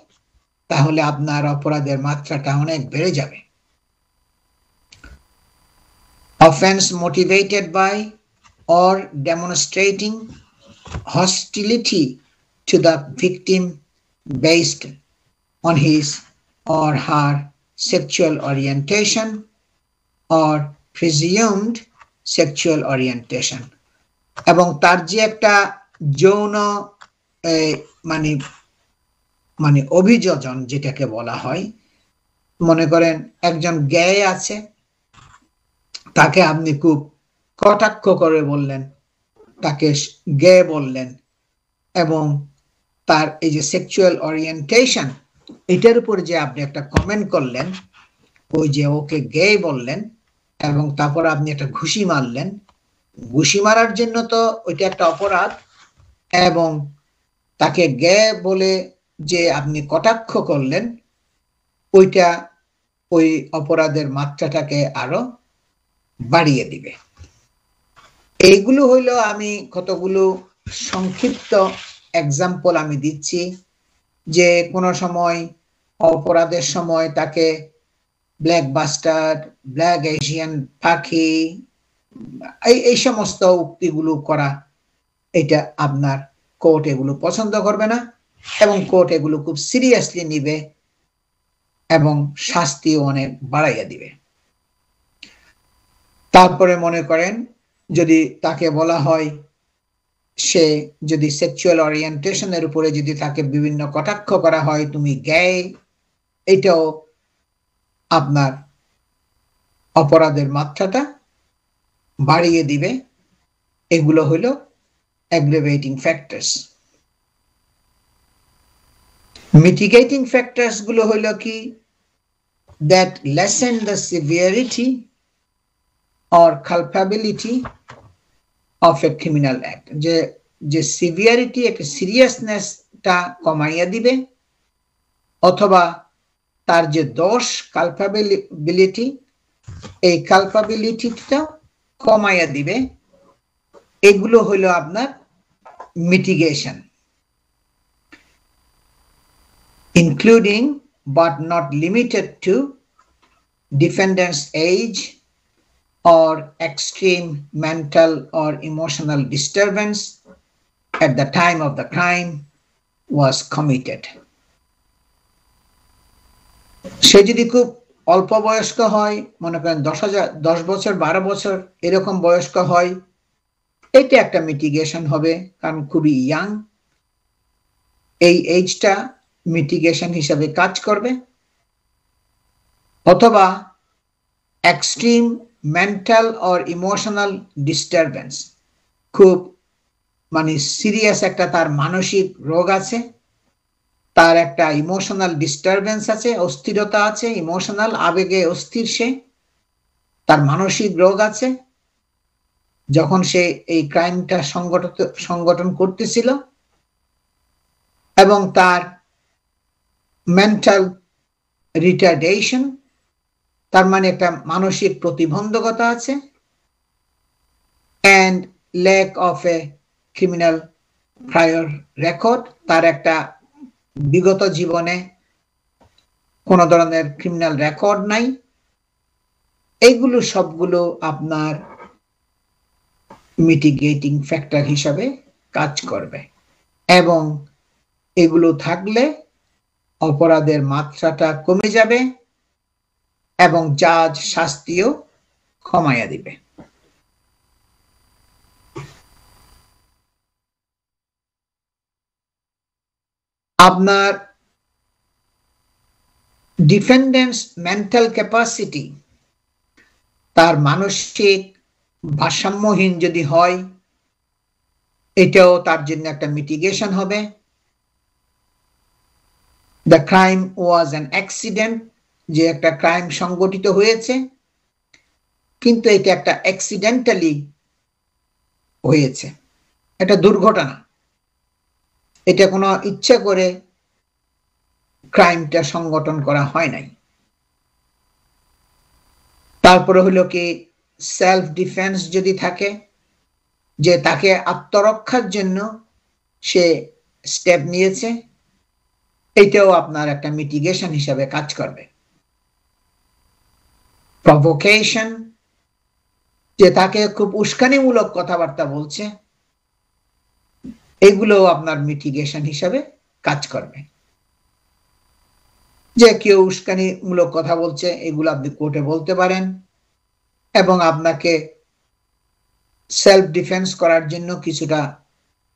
তাহলে আপনার অপরাধের মাত্রাটা অনেক বেড়ে যাবে। Offense motivated by or demonstrating hostility to the victim based on his or her sexual orientation or presumed sexual orientation. এবং তার যে একটা যৌন মানে মানে অভিযোজন যেটাকে বলা হয়, মনে করেন একজন গে আছে, তাকে আপনি খুব কটাক্ষ করে বললেন, তাকে গে বললেন, এবং তার এই যে সেক্সুয়াল ওরিয়েন্টেশন এটার উপর যে আপনি একটা কমেন্ট করলেন, ওই যে ওকে গে বললেন, এবং তারপর আপনি একটা ঘুষি মারলেন, ঘুষি মারার জন্য তো ওইটা একটা অপরাধ, এবং তাকে গে বলে যে আপনি কটাক্ষ করলেন, ওইটা ওই অপরাধের মাত্রাটাকে আরো বাড়িয়ে দিবে। এইগুলো হইল আমি কতগুলো সংক্ষিপ্ত এক্সাম্পল আমি দিচ্ছি, যে কোনো সময় অপরাধের সময় তাকে ব্ল্যাক বাস্টার্ড, ব্ল্যাক এশিয়ান পাখি, এই সমস্ত উক্তিগুলো করা, এটা আপনার কোর্ট এগুলো পছন্দ করবে না, এবং কোর্ট এগুলো খুব সিরিয়াসলি নিবে এবং শাস্তিও অনেক বাড়াইয়া দিবে। তারপরে মনে করেন যদি তাকে বলা হয়, সে যদি সেক্সুয়াল ওরিয়েন্টেশনের উপরে যদি তাকে বিভিন্ন কটাক্ষ করা হয়, তুমি গে, এটাও আপনার অপরাধের মাত্রাটা বাড়িয়ে দিবে। এগুলো হলো aggravating factors। mitigating factors গুলো হলো কি, that lessen the severity or culpability of a criminal act, যে severity একটা seriousness-টা কমাইয়া দিবে, অথবা তার যে দোষ culpability, এই culpability-টা কমাইয়া দিবে। এগুলো হলো আপনার mitigation, including but not limited to defendant's age or extreme mental or emotional disturbance at the time of the crime was committed। সে যদি খুব অল্প বয়স্ক হয়, মনে করেন 10 বছর 12 বছর এরকম বয়স্ক হয়, এটা একটা মিটিগেশন হবে, কারণ খুবই ইয়াং, এই এজটা মিটিগেশন হিসাবে কাজ করবে। অথবা extreme mental or emotional disturbance, খুব মানে সিরিয়াস একটা তার মানসিক রোগ আছে, তার একটা ইমোশনাল ডিস্টারবেন্স আছে, অস্থিরতা আছে, ইমোশনাল আবেগে অস্থির, সে তার মানসিক রোগ আছে যখন সে এই ক্রাইমটা সংগঠন করতেছিল, এবং তার মেন্টাল রিটার্ডেশন, তার মানে একটা মানসিক প্রতিবন্ধকতা আছে, and lack of a criminal prior record, তার একটা বিগত জীবনে কোনো ধরনের ক্রিমিনাল রেকর্ড নাই। এইগুলো সবগুলো আপনার মিটিগেটিং ফ্যাক্টর হিসাবে কাজ করবে, এবং এগুলো থাকলে অপরাধের মাত্রাটা কমে যাবে এবং জাজ শাস্তিও কমাইয়া দিবে। আপনার ডিফেন্ডেন্টস মেন্টাল ক্যাপাসিটি, তার মানসিক ভারসাম্যহীন যদি হয়, এটাও তার জন্য একটা মিটিগেশন হবে। The crime was an accident, যে একটা ক্রাইম সংগঠিত হয়েছে, কিন্তু এটা একটা অ্যাক্সিডেন্টালি হয়েছে, এটা দুর্ঘটনা, এটা কোনো ইচ্ছা করে ক্রাইমটা সংগঠন করা হয় নাই। তারপরে হলো কি সেলফ ডিফেন্স যদি থাকে, যে তাকে আত্মরক্ষার জন্য সে স্টেপ নিয়েছে, এটাও আপনার একটা মিটিগেশন হিসাবে কাজ করবে। প্রভোকেশন, যে তাকে খুব উস্কানিমূলক কথাবার্তা বলছে, এগুলোও আপনার মিটিগেশন হিসাবে কাজ করবে। যে কেউ উস্কানিমূলক কথা বলছে, এগুলো আপনি কোর্টে বলতে পারেন, এবং আপনাকে সেলফ ডিফেন্স করার জন্য কিছুটা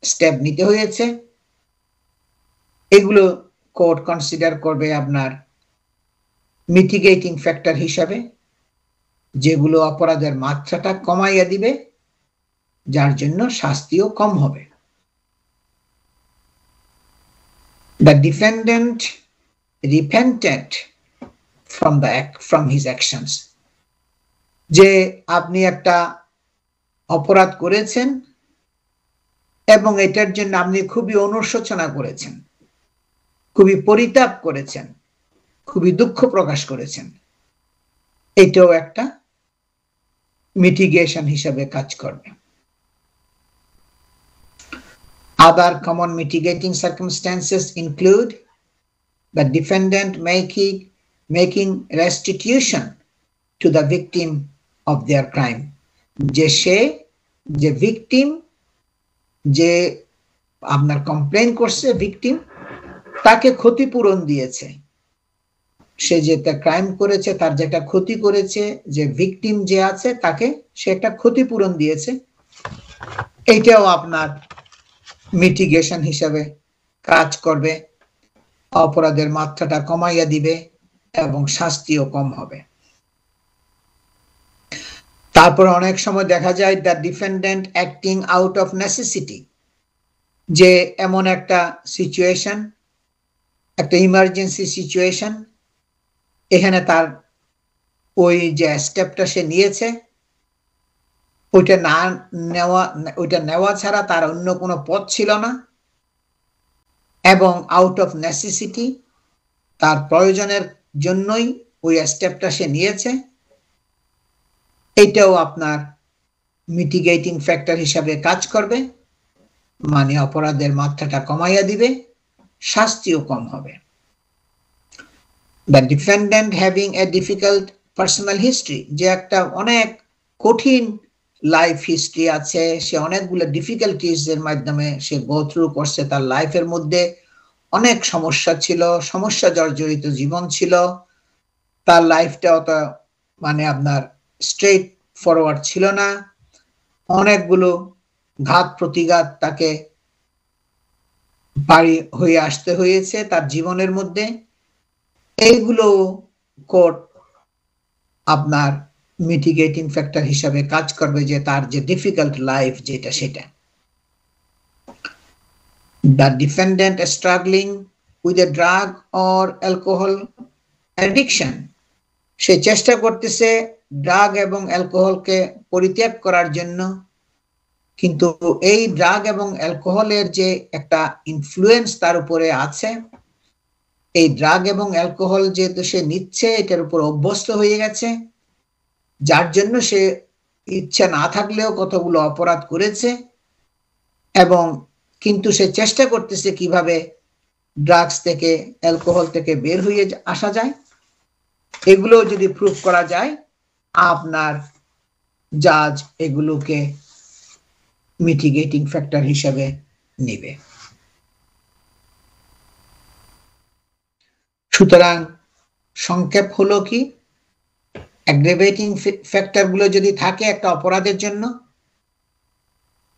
স্টেপ নিতে হয়েছে। এগুলো কোর্ট কনসিডার করবে আপনার মিটিগেটিং ফ্যাক্টর হিসাবে, যেগুলো অপরাধের মাত্রাটা কমাইয়া দিবে, যার জন্য শাস্তিও কম হবে। The defendant repented from his actions. যে আপনি একটা অপরাধ করেছেন এবং এটার জন্য আপনি খুবই অনুশোচনা করেছেন, খুবই পরিতাপ করেছেন, খুবই দুঃখ প্রকাশ করেছেন, এটাও একটা মিটিগেশন হিসাবে কাজ করবে। Other common mitigating circumstances include the defendant making restitution to the victim of their crime. যে victim যে আপনার কমপ্লেইন করছে, victim তাকে ক্ষতিপূরণ দিয়েছে, সে যেটা ক্রাইম করেছে তার যেটা ক্ষতি করেছে, যে victim যে আছে তাকে সে একটা ক্ষতিপূরণ দিয়েছে, এইটাও আপনার মিটিগেশন হিসাবে কাজ করবে, অপরাধের মাত্রাটা কমাইয়া দিবে এবং শাস্তিও কম হবে। তারপর অনেক সময় দেখা যায় the defendant acting out of necessity, যে এমন একটা সিচুয়েশন, একটা ইমার্জেন্সি সিচুয়েশন, এখানে তার ওই যে স্টেপটা সে নিয়েছে ওইটা নেওয়া ছাড়া তার অন্য কোনো পথ ছিল না, এবং আউট অফ নেসেসিটি, তার প্রয়োজনের জন্যই ওই স্টেপটা সে নিয়েছে, এটাও আপনার মিটিগেটিং ফ্যাক্টর হিসাবে কাজ করবে, মানে অপরাধের মাত্রাটা কমাইয়া দিবে, শাস্তিও কম হবে। The defendant having a difficult personal history, যে একটা অনেক কঠিন লাইফ হিস্ট্রি আছে, সে অনেকগুলো ডিফিকাল্টিজ এর মাধ্যমে সে গো থ্রু করছে, তার লাইফের মধ্যে অনেক সমস্যা ছিল, সমস্যা জর্জরিত জীবন ছিল, তার লাইফটা অত মানে আপনার স্ট্রেট ফরওয়ার্ড ছিল না, অনেকগুলো ঘাত প্রতিঘাত তাকে পারি হয়ে আসতে হয়েছে তার জীবনের মধ্যে, এইগুলো কোর্ট আপনার মিটিগেটিং ফ্যাক্টর হিসাবে কাজ করবে, যে তার যে ডিফিকাল্ট লাইফ যেটা সেটা। The defendant struggling with a drug or alcohol addiction, সে চেষ্টা করতেছে ড্রাগ এবং অ্যালকোহলকে পরিত্যাগ করার জন্য, কিন্তু এই ড্রাগ এবং অ্যালকোহলের যে একটা ইনফ্লুয়েন্স তার উপরে আছে, এই ড্রাগ এবং অ্যালকোহল যেহেতু সে নিচ্ছে, এটার উপর অভ্যস্ত হয়ে গেছে, যার জন্য সে ইচ্ছা না থাকলেও কতগুলো অপরাধ করেছে, এবং কিন্তু সে চেষ্টা করতেছে কিভাবে ড্রাগস থেকে, অ্যালকোহল থেকে বের হয়ে আসা যায়। এগুলো যদি প্রুফ করা যায়, আপনার জাজ এগুলোকে মিটিগেটিং ফ্যাক্টর হিসাবে নেবে। সুতরাং সংক্ষেপ হলো কি, অ্যাগ্রেভেটিং ফ্যাক্টর গুলো যদি থাকে একটা অপরাধের জন্য,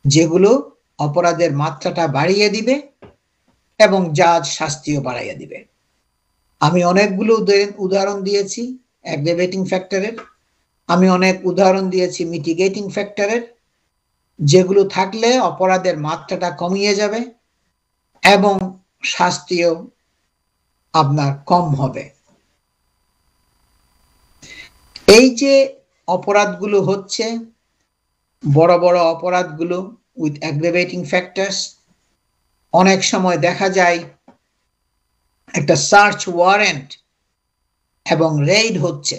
যেগুলো অপরাধের মাত্রাটা বাড়িয়ে দিবে এবং জাজ শাস্তিও বাড়াইয়া দিবে। আমি অনেকগুলো উদাহরণ দিয়েছি অ্যাগ্রেভেটিং ফ্যাক্টরের, আমি অনেক উদাহরণ দিয়েছি মিটিগেটিং ফ্যাক্টরের, যেগুলো থাকলে অপরাধের মাত্রাটা কমিয়ে যাবে এবং শাস্তিও আপনার কম হবে। এই যে অপরাধগুলো হচ্ছে, বড় বড় অপরাধগুলো উইথ অ্যাগ্রেভেটিং ফ্যাক্টরস, অনেক সময় দেখা যায় একটা সার্চ ওয়ারেন্ট এবং রেইড হচ্ছে,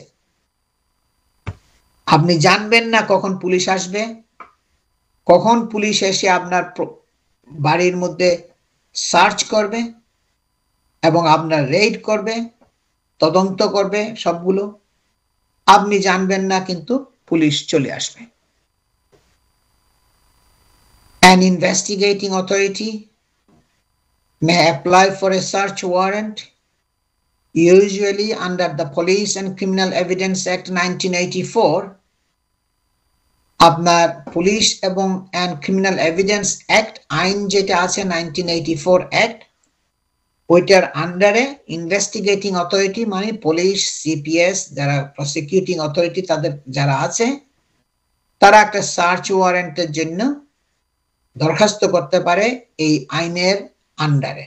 আপনি জানবেন না কখন পুলিশ আসবে, কখন পুলিশ এসে আপনার বাড়ির মধ্যে সার্চ করবে এবং আপনার রেইড করবে, তদন্ত করবে, সবগুলো আপনি জানবেন না, কিন্তু পুলিশ চলে আসবে। An investigating authority may apply for a search warrant, usually under the Police and Criminal Evidence Act 1984, আপনার পুলিশ এবং অ্যান্ড ক্রিমিনাল এভিডেন্স অ্যাক্ট আইন যেটা আছে 1984 অ্যাক্ট, ওইটার আন্ডারে ইনভেস্টিগেটিং অথরিটি মানে পুলিশ, সিপিএস, যারা প্রসিকিউটিং অথরিটি তাদের যারা আছে, তারা একটা সার্চ ওয়ারেন্টের জন্য দরখাস্ত করতে পারে এই আইনের আন্ডারে,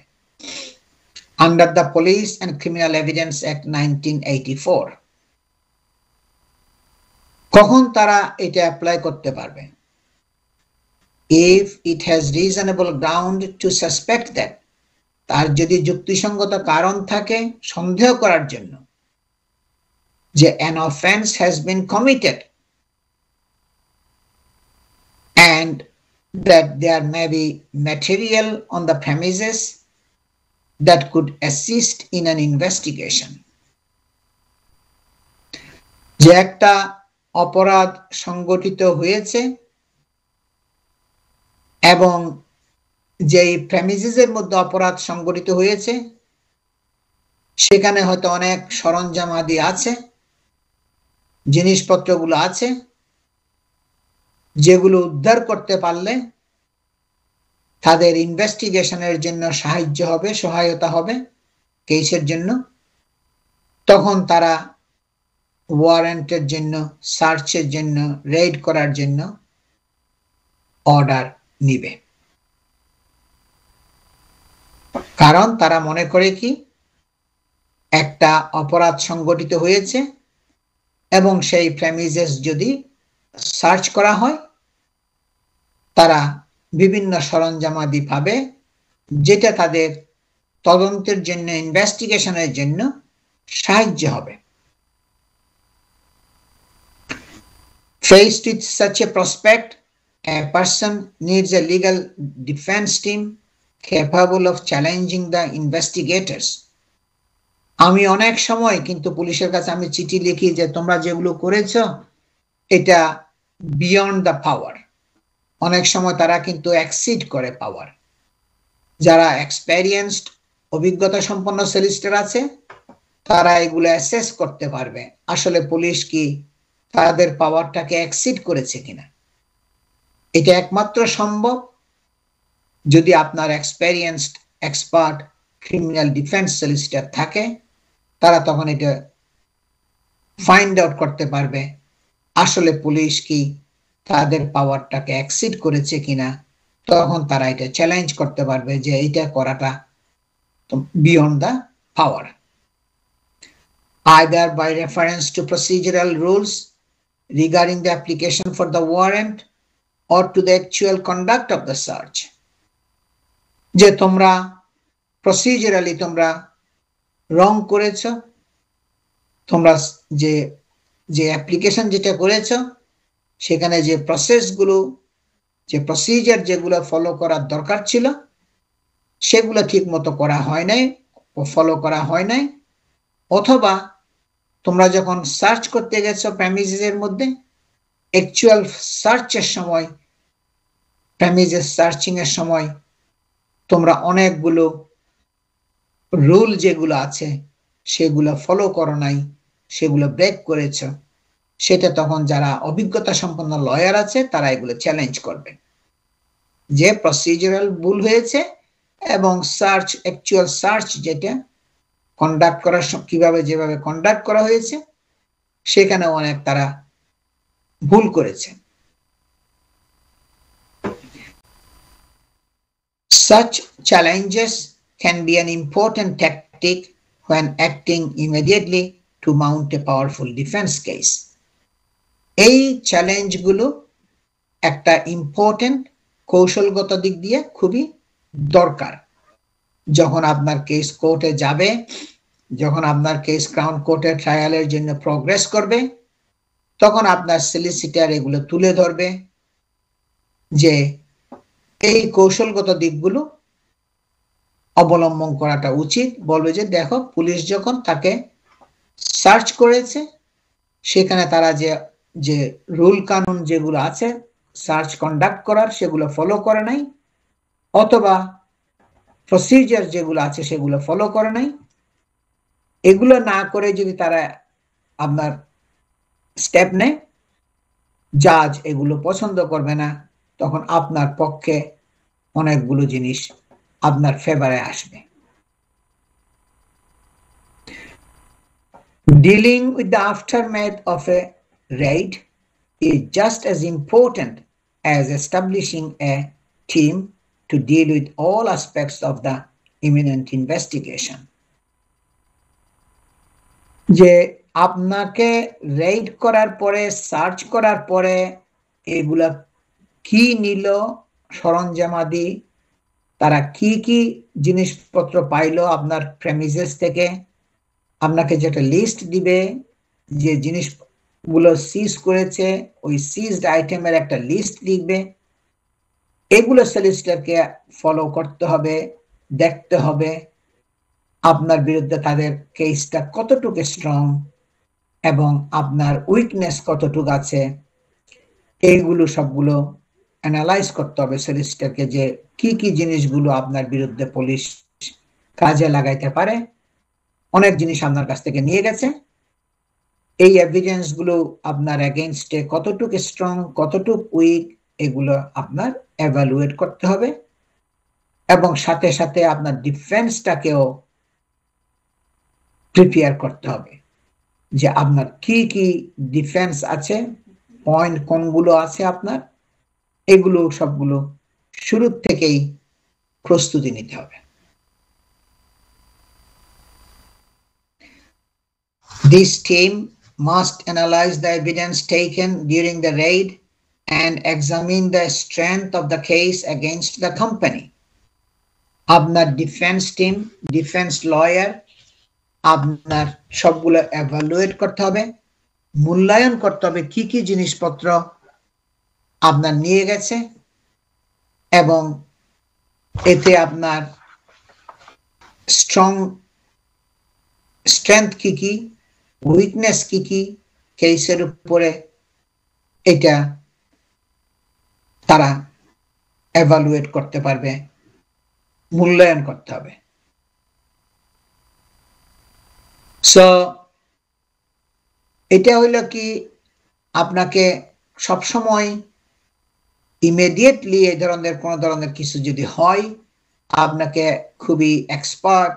under the police and criminal evidence act 1984। কখন তারা এটা অ্যাপ্লাই করতে পারবে? If it has reasonable ground to suspect that, তার যদি যুক্তিসঙ্গত কারণ থাকে সন্দেহ করার জন্য যে an offense has been committed and that there may be material on the premises that could assist in an investigation, যে একটা অপরাধ সংগঠিত হয়েছে এবং যেই প্রেমিসেসের মধ্যে অপরাধ সংগঠিত হয়েছে সেখানে হয়তো অনেক সরঞ্জাম আদি আছে, জিনিসপত্রগুলো আছে, যেগুলো উদ্ধার করতে পারলে তাদের ইনভেস্টিগেশনের জন্য সাহায্য হবে, সহায়তা হবে কেসের জন্য, তখন তারা ওয়ারেন্টের জন্য, সার্চের জন্য, রেড করার জন্য অর্ডার নিবে। কারণ তারা মনে করে কি একটা অপরাধ সংগঠিত হয়েছে এবং সেই প্রেমিসেস যদি সার্চ করা হয় তারা বিভিন্ন সরঞ্জামাদি পাবে যেটা তাদের তদন্তের জন্য, ইনভেস্টিগেশনের জন্য সাহায্য হবে। Faced with such a prospect, a person needs a legal defense team capable of challenging the investigators. আমি অনেক সময় কিন্তু পুলিশের কাছে আমি চিঠি লিখি যে তোমরা যেগুলো করেছো এটা বিয়ন্ড দ্য পাওয়ার। অনেক সময় তারা কিন্তু এক্সিড করে পাওয়ার। যারা এক্সপেরিয়েন্সড, অভিজ্ঞতা সম্পন্ন সলিসিটর আছে তারা এগুলো অ্যাসেস করতে পারবে আসলে পুলিশ কি তাদের পাওয়ারটাকে এক্সিড করেছে কিনা। এটা একমাত্র সম্ভব যদি আপনার experienced, expert criminal defence solicitor থাকে, তারা তখন এটা ফাইন্ড আউট করতে পারবে আসলে পুলিশ কি তাদের পাওয়ারটাকে এক্সিড করেছে কিনা, তখন তারা এটা চ্যালেঞ্জ করতে পারবে যে এটা করাটা beyond the power. Either by reference to procedural rules regarding the application for the warrant or to the actual conduct of the search, যে তোমরা প্রসিজারালি তোমরা রং করেছ, তোমরা যে অ্যাপ্লিকেশন যেটা করেছ সেখানে যে প্রসেসগুলো, যে প্রসিজার যেগুলো ফলো করার দরকার ছিল সেগুলো ঠিক মতো করা হয় নাই, ফলো করা হয় নাই, অথবা তোমরা যখন সার্চ করতে গেছো প্রেমিসেসের মধ্যে, অ্যাকচুয়াল সার্চের সময়, প্রেমিসেস সার্চিং এর সময় তোমরা অনেকগুলো রুল যেগুলো আছে সেগুলো ফলো করো নাই, সেগুলো ব্রেক করেছো, সেটা তখন যারা অভিজ্ঞতা সম্পন্ন লয়ার আছে তারা এগুলো চ্যালেঞ্জ করবে যে প্রসিজারাল ভুল হয়েছে এবং সার্চ, অ্যাকচুয়াল সার্চ যেটা কন্ডাক্ট করার কিভাবে যেভাবে কন্ডাক্ট করা হয়েছে সেখানে অনেক তারা ভুল করেছে। Such challenges can be an important tactic when acting immediately to mount a powerful defense case. এই চ্যালেঞ্জগুলো একটা ইম্পর্টেন্ট কৌশলগত দিক দিয়ে খুবই দরকার। যখন আপনার কেস কোর্টে যাবে, যখন আপনার কেস ক্রাউন কোর্টের ট্রায়ালের জন্য প্রোগ্রেস করবে, তখন আপনার সলিসিটর এগুলো তুলে ধরবে যে এই কৌশলগত দিকগুলো অবলম্বন করাটা উচিত। বলবে যে দেখো পুলিশ যখন তাকে সার্চ করেছে সেখানে তারা যে রুল কানুন যেগুলো আছে সার্চ কন্ডাক্ট করার সেগুলো ফলো করে নাই, অথবা প্রসিজার যেগুলো আছে সেগুলো ফলো করে নাই। এগুলো না করে যদি তারা আপনার স্টেপ নেয় জাজ এগুলো পছন্দ করবে না, তখন আপনার পক্ষে অনেকগুলো জিনিস আপনার ফেভারে আসবে। Dealing with the aftermath of a raid is just as important as establishing a team to deal with all aspects of the imminent investigation. যে আপনাকে রেড করার পরে, সার্চ করার পরে এগুলা কি নিল সরঞ্জামাদি, তারা কি কি জিনিসপত্র পাইলো আপনার প্রেমিসেস থেকে, আপনাকে যেটা লিস্ট দিবে যে জিনিসগুলো সিজ করেছে, ওই সিজড আইটেমের একটা লিস্ট লিখবে। এগুলো সলিসিটরকে ফলো করতে হবে, দেখতে হবে আপনার বিরুদ্ধে তাদের কেসটা কতটুকু স্ট্রং এবং আপনার উইকনেস কতটুকু আছে, এইগুলো সবগুলো অ্যানালাইজ করতে হবে সলিসিটরকে, যে কি কি জিনিসগুলো আপনার বিরুদ্ধে পুলিশ কাজে লাগাইতে পারে। অনেক জিনিস আপনার কাছ থেকে নিয়ে গেছে, এই এভিডেন্স গুলো আপনার এগেইনস্টে কতটুকু স্ট্রং, কতটুকু উইক, এগুলো আপনার এভালুয়েট করতে হবে এবং সাথে সাথে আপনার ডিফেন্সটাকেও প্রিপেয়ার করতে হবে, যে আপনার কি কি ডিফেন্স আছে, পয়েন্ট কোনগুলো আছে আপনার, এগুলো সবগুলো শুরু থেকেই প্রস্তুতি নিতে হবে। This team must analyze the evidence taken during the raid and examine the strength of the case against the company. আপনার ডিফেন্স টিম, ডিফেন্স লয়ার আপনার সবগুলো এভালুয়েট করতে হবে, মূল্যায়ন করতে হবে কি কি জিনিসপত্র আপনার নিয়ে গেছে এবং এতে আপনার স্ট্রেংথ কি কি, উইকনেস কি কি কেসের উপরে, এটা তারা এভালুয়েট করতে পারবে, মূল্যায়ন করতে হবে। সো এটা হইল কি, আপনাকে সবসময় ইমিডিয়েটলি এই ধরনের কোন ধরনের কিছু যদি হয়, আপনাকে খুবই এক্সপার্ট,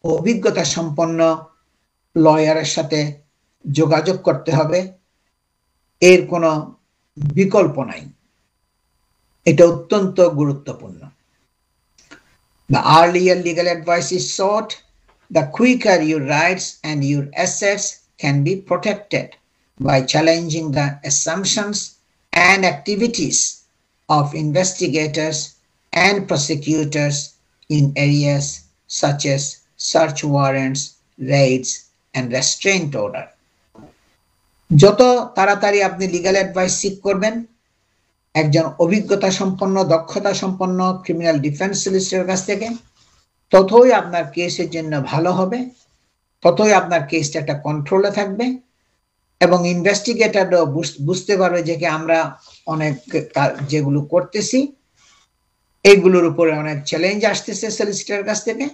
অভিজ্ঞতা সম্পন্ন লয়ারের সাথে যোগাযোগ করতে হবে, এর কোনো বিকল্প নাই, এটা অত্যন্ত গুরুত্বপূর্ণ। The earlier legal advice is sought, the quicker your rights and your assets can be protected by challenging the assumptions and activities of investigators and prosecutors in areas such as search warrants, raids, and restraint order. যত তাড়াতাড়ি আপনি legal advice sick করবেন একজন অভিজ্ঞতা সম্পন্ন, দক্ষতা সম্পন্ন criminal defence সলিসিটরের কাছ থেকে, ততই আপনার কেসের জন্য ভালো হবে, ততই আপনার কেসটা একটা কন্ট্রোলে থাকবে এবং ইনভেস্টিগেটরও বুঝতে পারবে যে আমরা অনেক যেগুলো করতেছি এইগুলোর উপরে অনেক চ্যালেঞ্জ আসতেছে সলিসিটরের কাছ থেকে,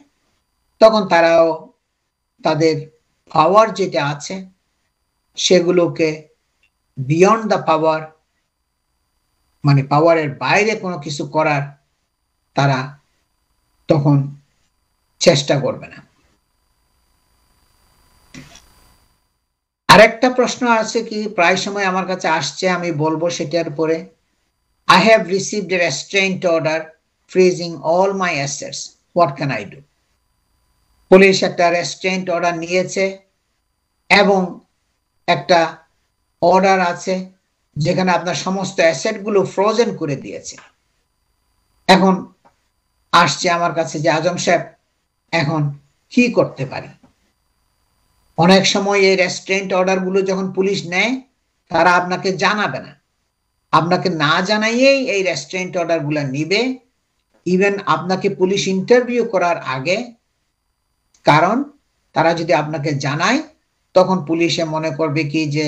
তখন তারাও তাদের পাওয়ার যেটা আছে সেগুলোকে বিয়ন্ড দ্য পাওয়ার, মানে পাওয়ারের বাইরে কোনো কিছু করার তারা তখন চেষ্টা করবে না। আরেকটা প্রশ্ন আছে কি, প্রায় সময় আমার কাছে আসছে, আমি বলবো সেটার পরে, I have received a restraint order freezing all my assets. What can I do? Police একটা রেস্ট্রেন্ট অর্ডার নিয়েছে এবং একটা অর্ডার আছে যেখানে আপনার সমস্ত অ্যাসেট গুলো ফ্রোজেন করে দিয়েছে। এখন আসছে আমার কাছে যে আজম সাহেব এখন কি করতে পারি? অনেক সময় এই রেস্ট্রেন্ট অর্ডার গুলো যখন পুলিশ নেয় তারা আপনাকে জানাবে না, আপনাকে না জানাইয়েই এই রেস্ট্রেন্ট অর্ডার গুলো নিবে, ইভেন আপনাকে পুলিশ ইন্টারভিউ করার আগে, কারণ তারা যদি আপনাকে জানায় তখন পুলিশে মনে করবে কি যে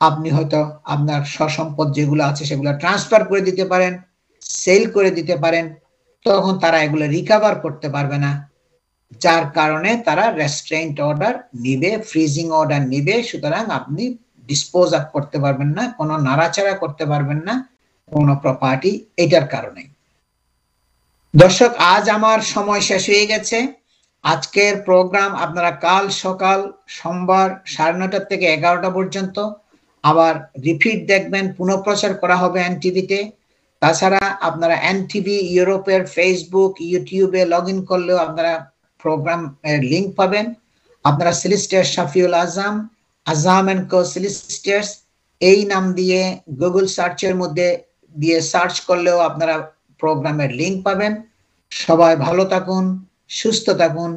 আপনি হয়তো আপনার সসম্পদ যেগুলো আছে সেগুলো ট্রান্সফার করে দিতে পারেন, সেল করে দিতে পারেন, তখন তারা এগুলো রিকভার করতে পারবে না, যার কারণে তারা রেস্ট্রেন্ট অর্ডার নিবে, ফ্রিজিং অর্ডার নিবে। সুতরাং আপনি ডিসপোজ আপ করতে পারবেন না, কোনো নাড়াচাড়া করতে পারবেন না কোনো প্রপার্টি, এটার কারণে। দর্শক, আজ আমার সময় শেষ হয়ে গেছে। আজকের প্রোগ্রাম আপনারা কাল সকাল সোমবার 9:30 থেকে 11টা পর্যন্ত আবার রিপিট দেখবেন, পুনঃপ্রচার করা হবে এনটিভিতে। তাছাড়া আপনারা এনটিভি ইউরোপের ফেসবুক, ইউটিউবে লগ ইন করলেও আপনারা প্রোগ্রাম এর লিঙ্ক পাবেন। আপনারা সিলিস্টার শাফিউল আজম, আজম এন্ড কো সিলিস্টার্স এই নাম দিয়ে গুগল সার্চের মধ্যে দিয়ে সার্চ করলেও আপনারা প্রোগ্রামের লিঙ্ক পাবেন। সবাই ভালো থাকুন, সুস্থ থাকুন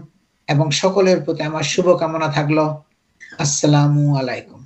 এবং সকলের প্রতি আমার শুভকামনা থাকলো। আসসালামু আলাইকুম।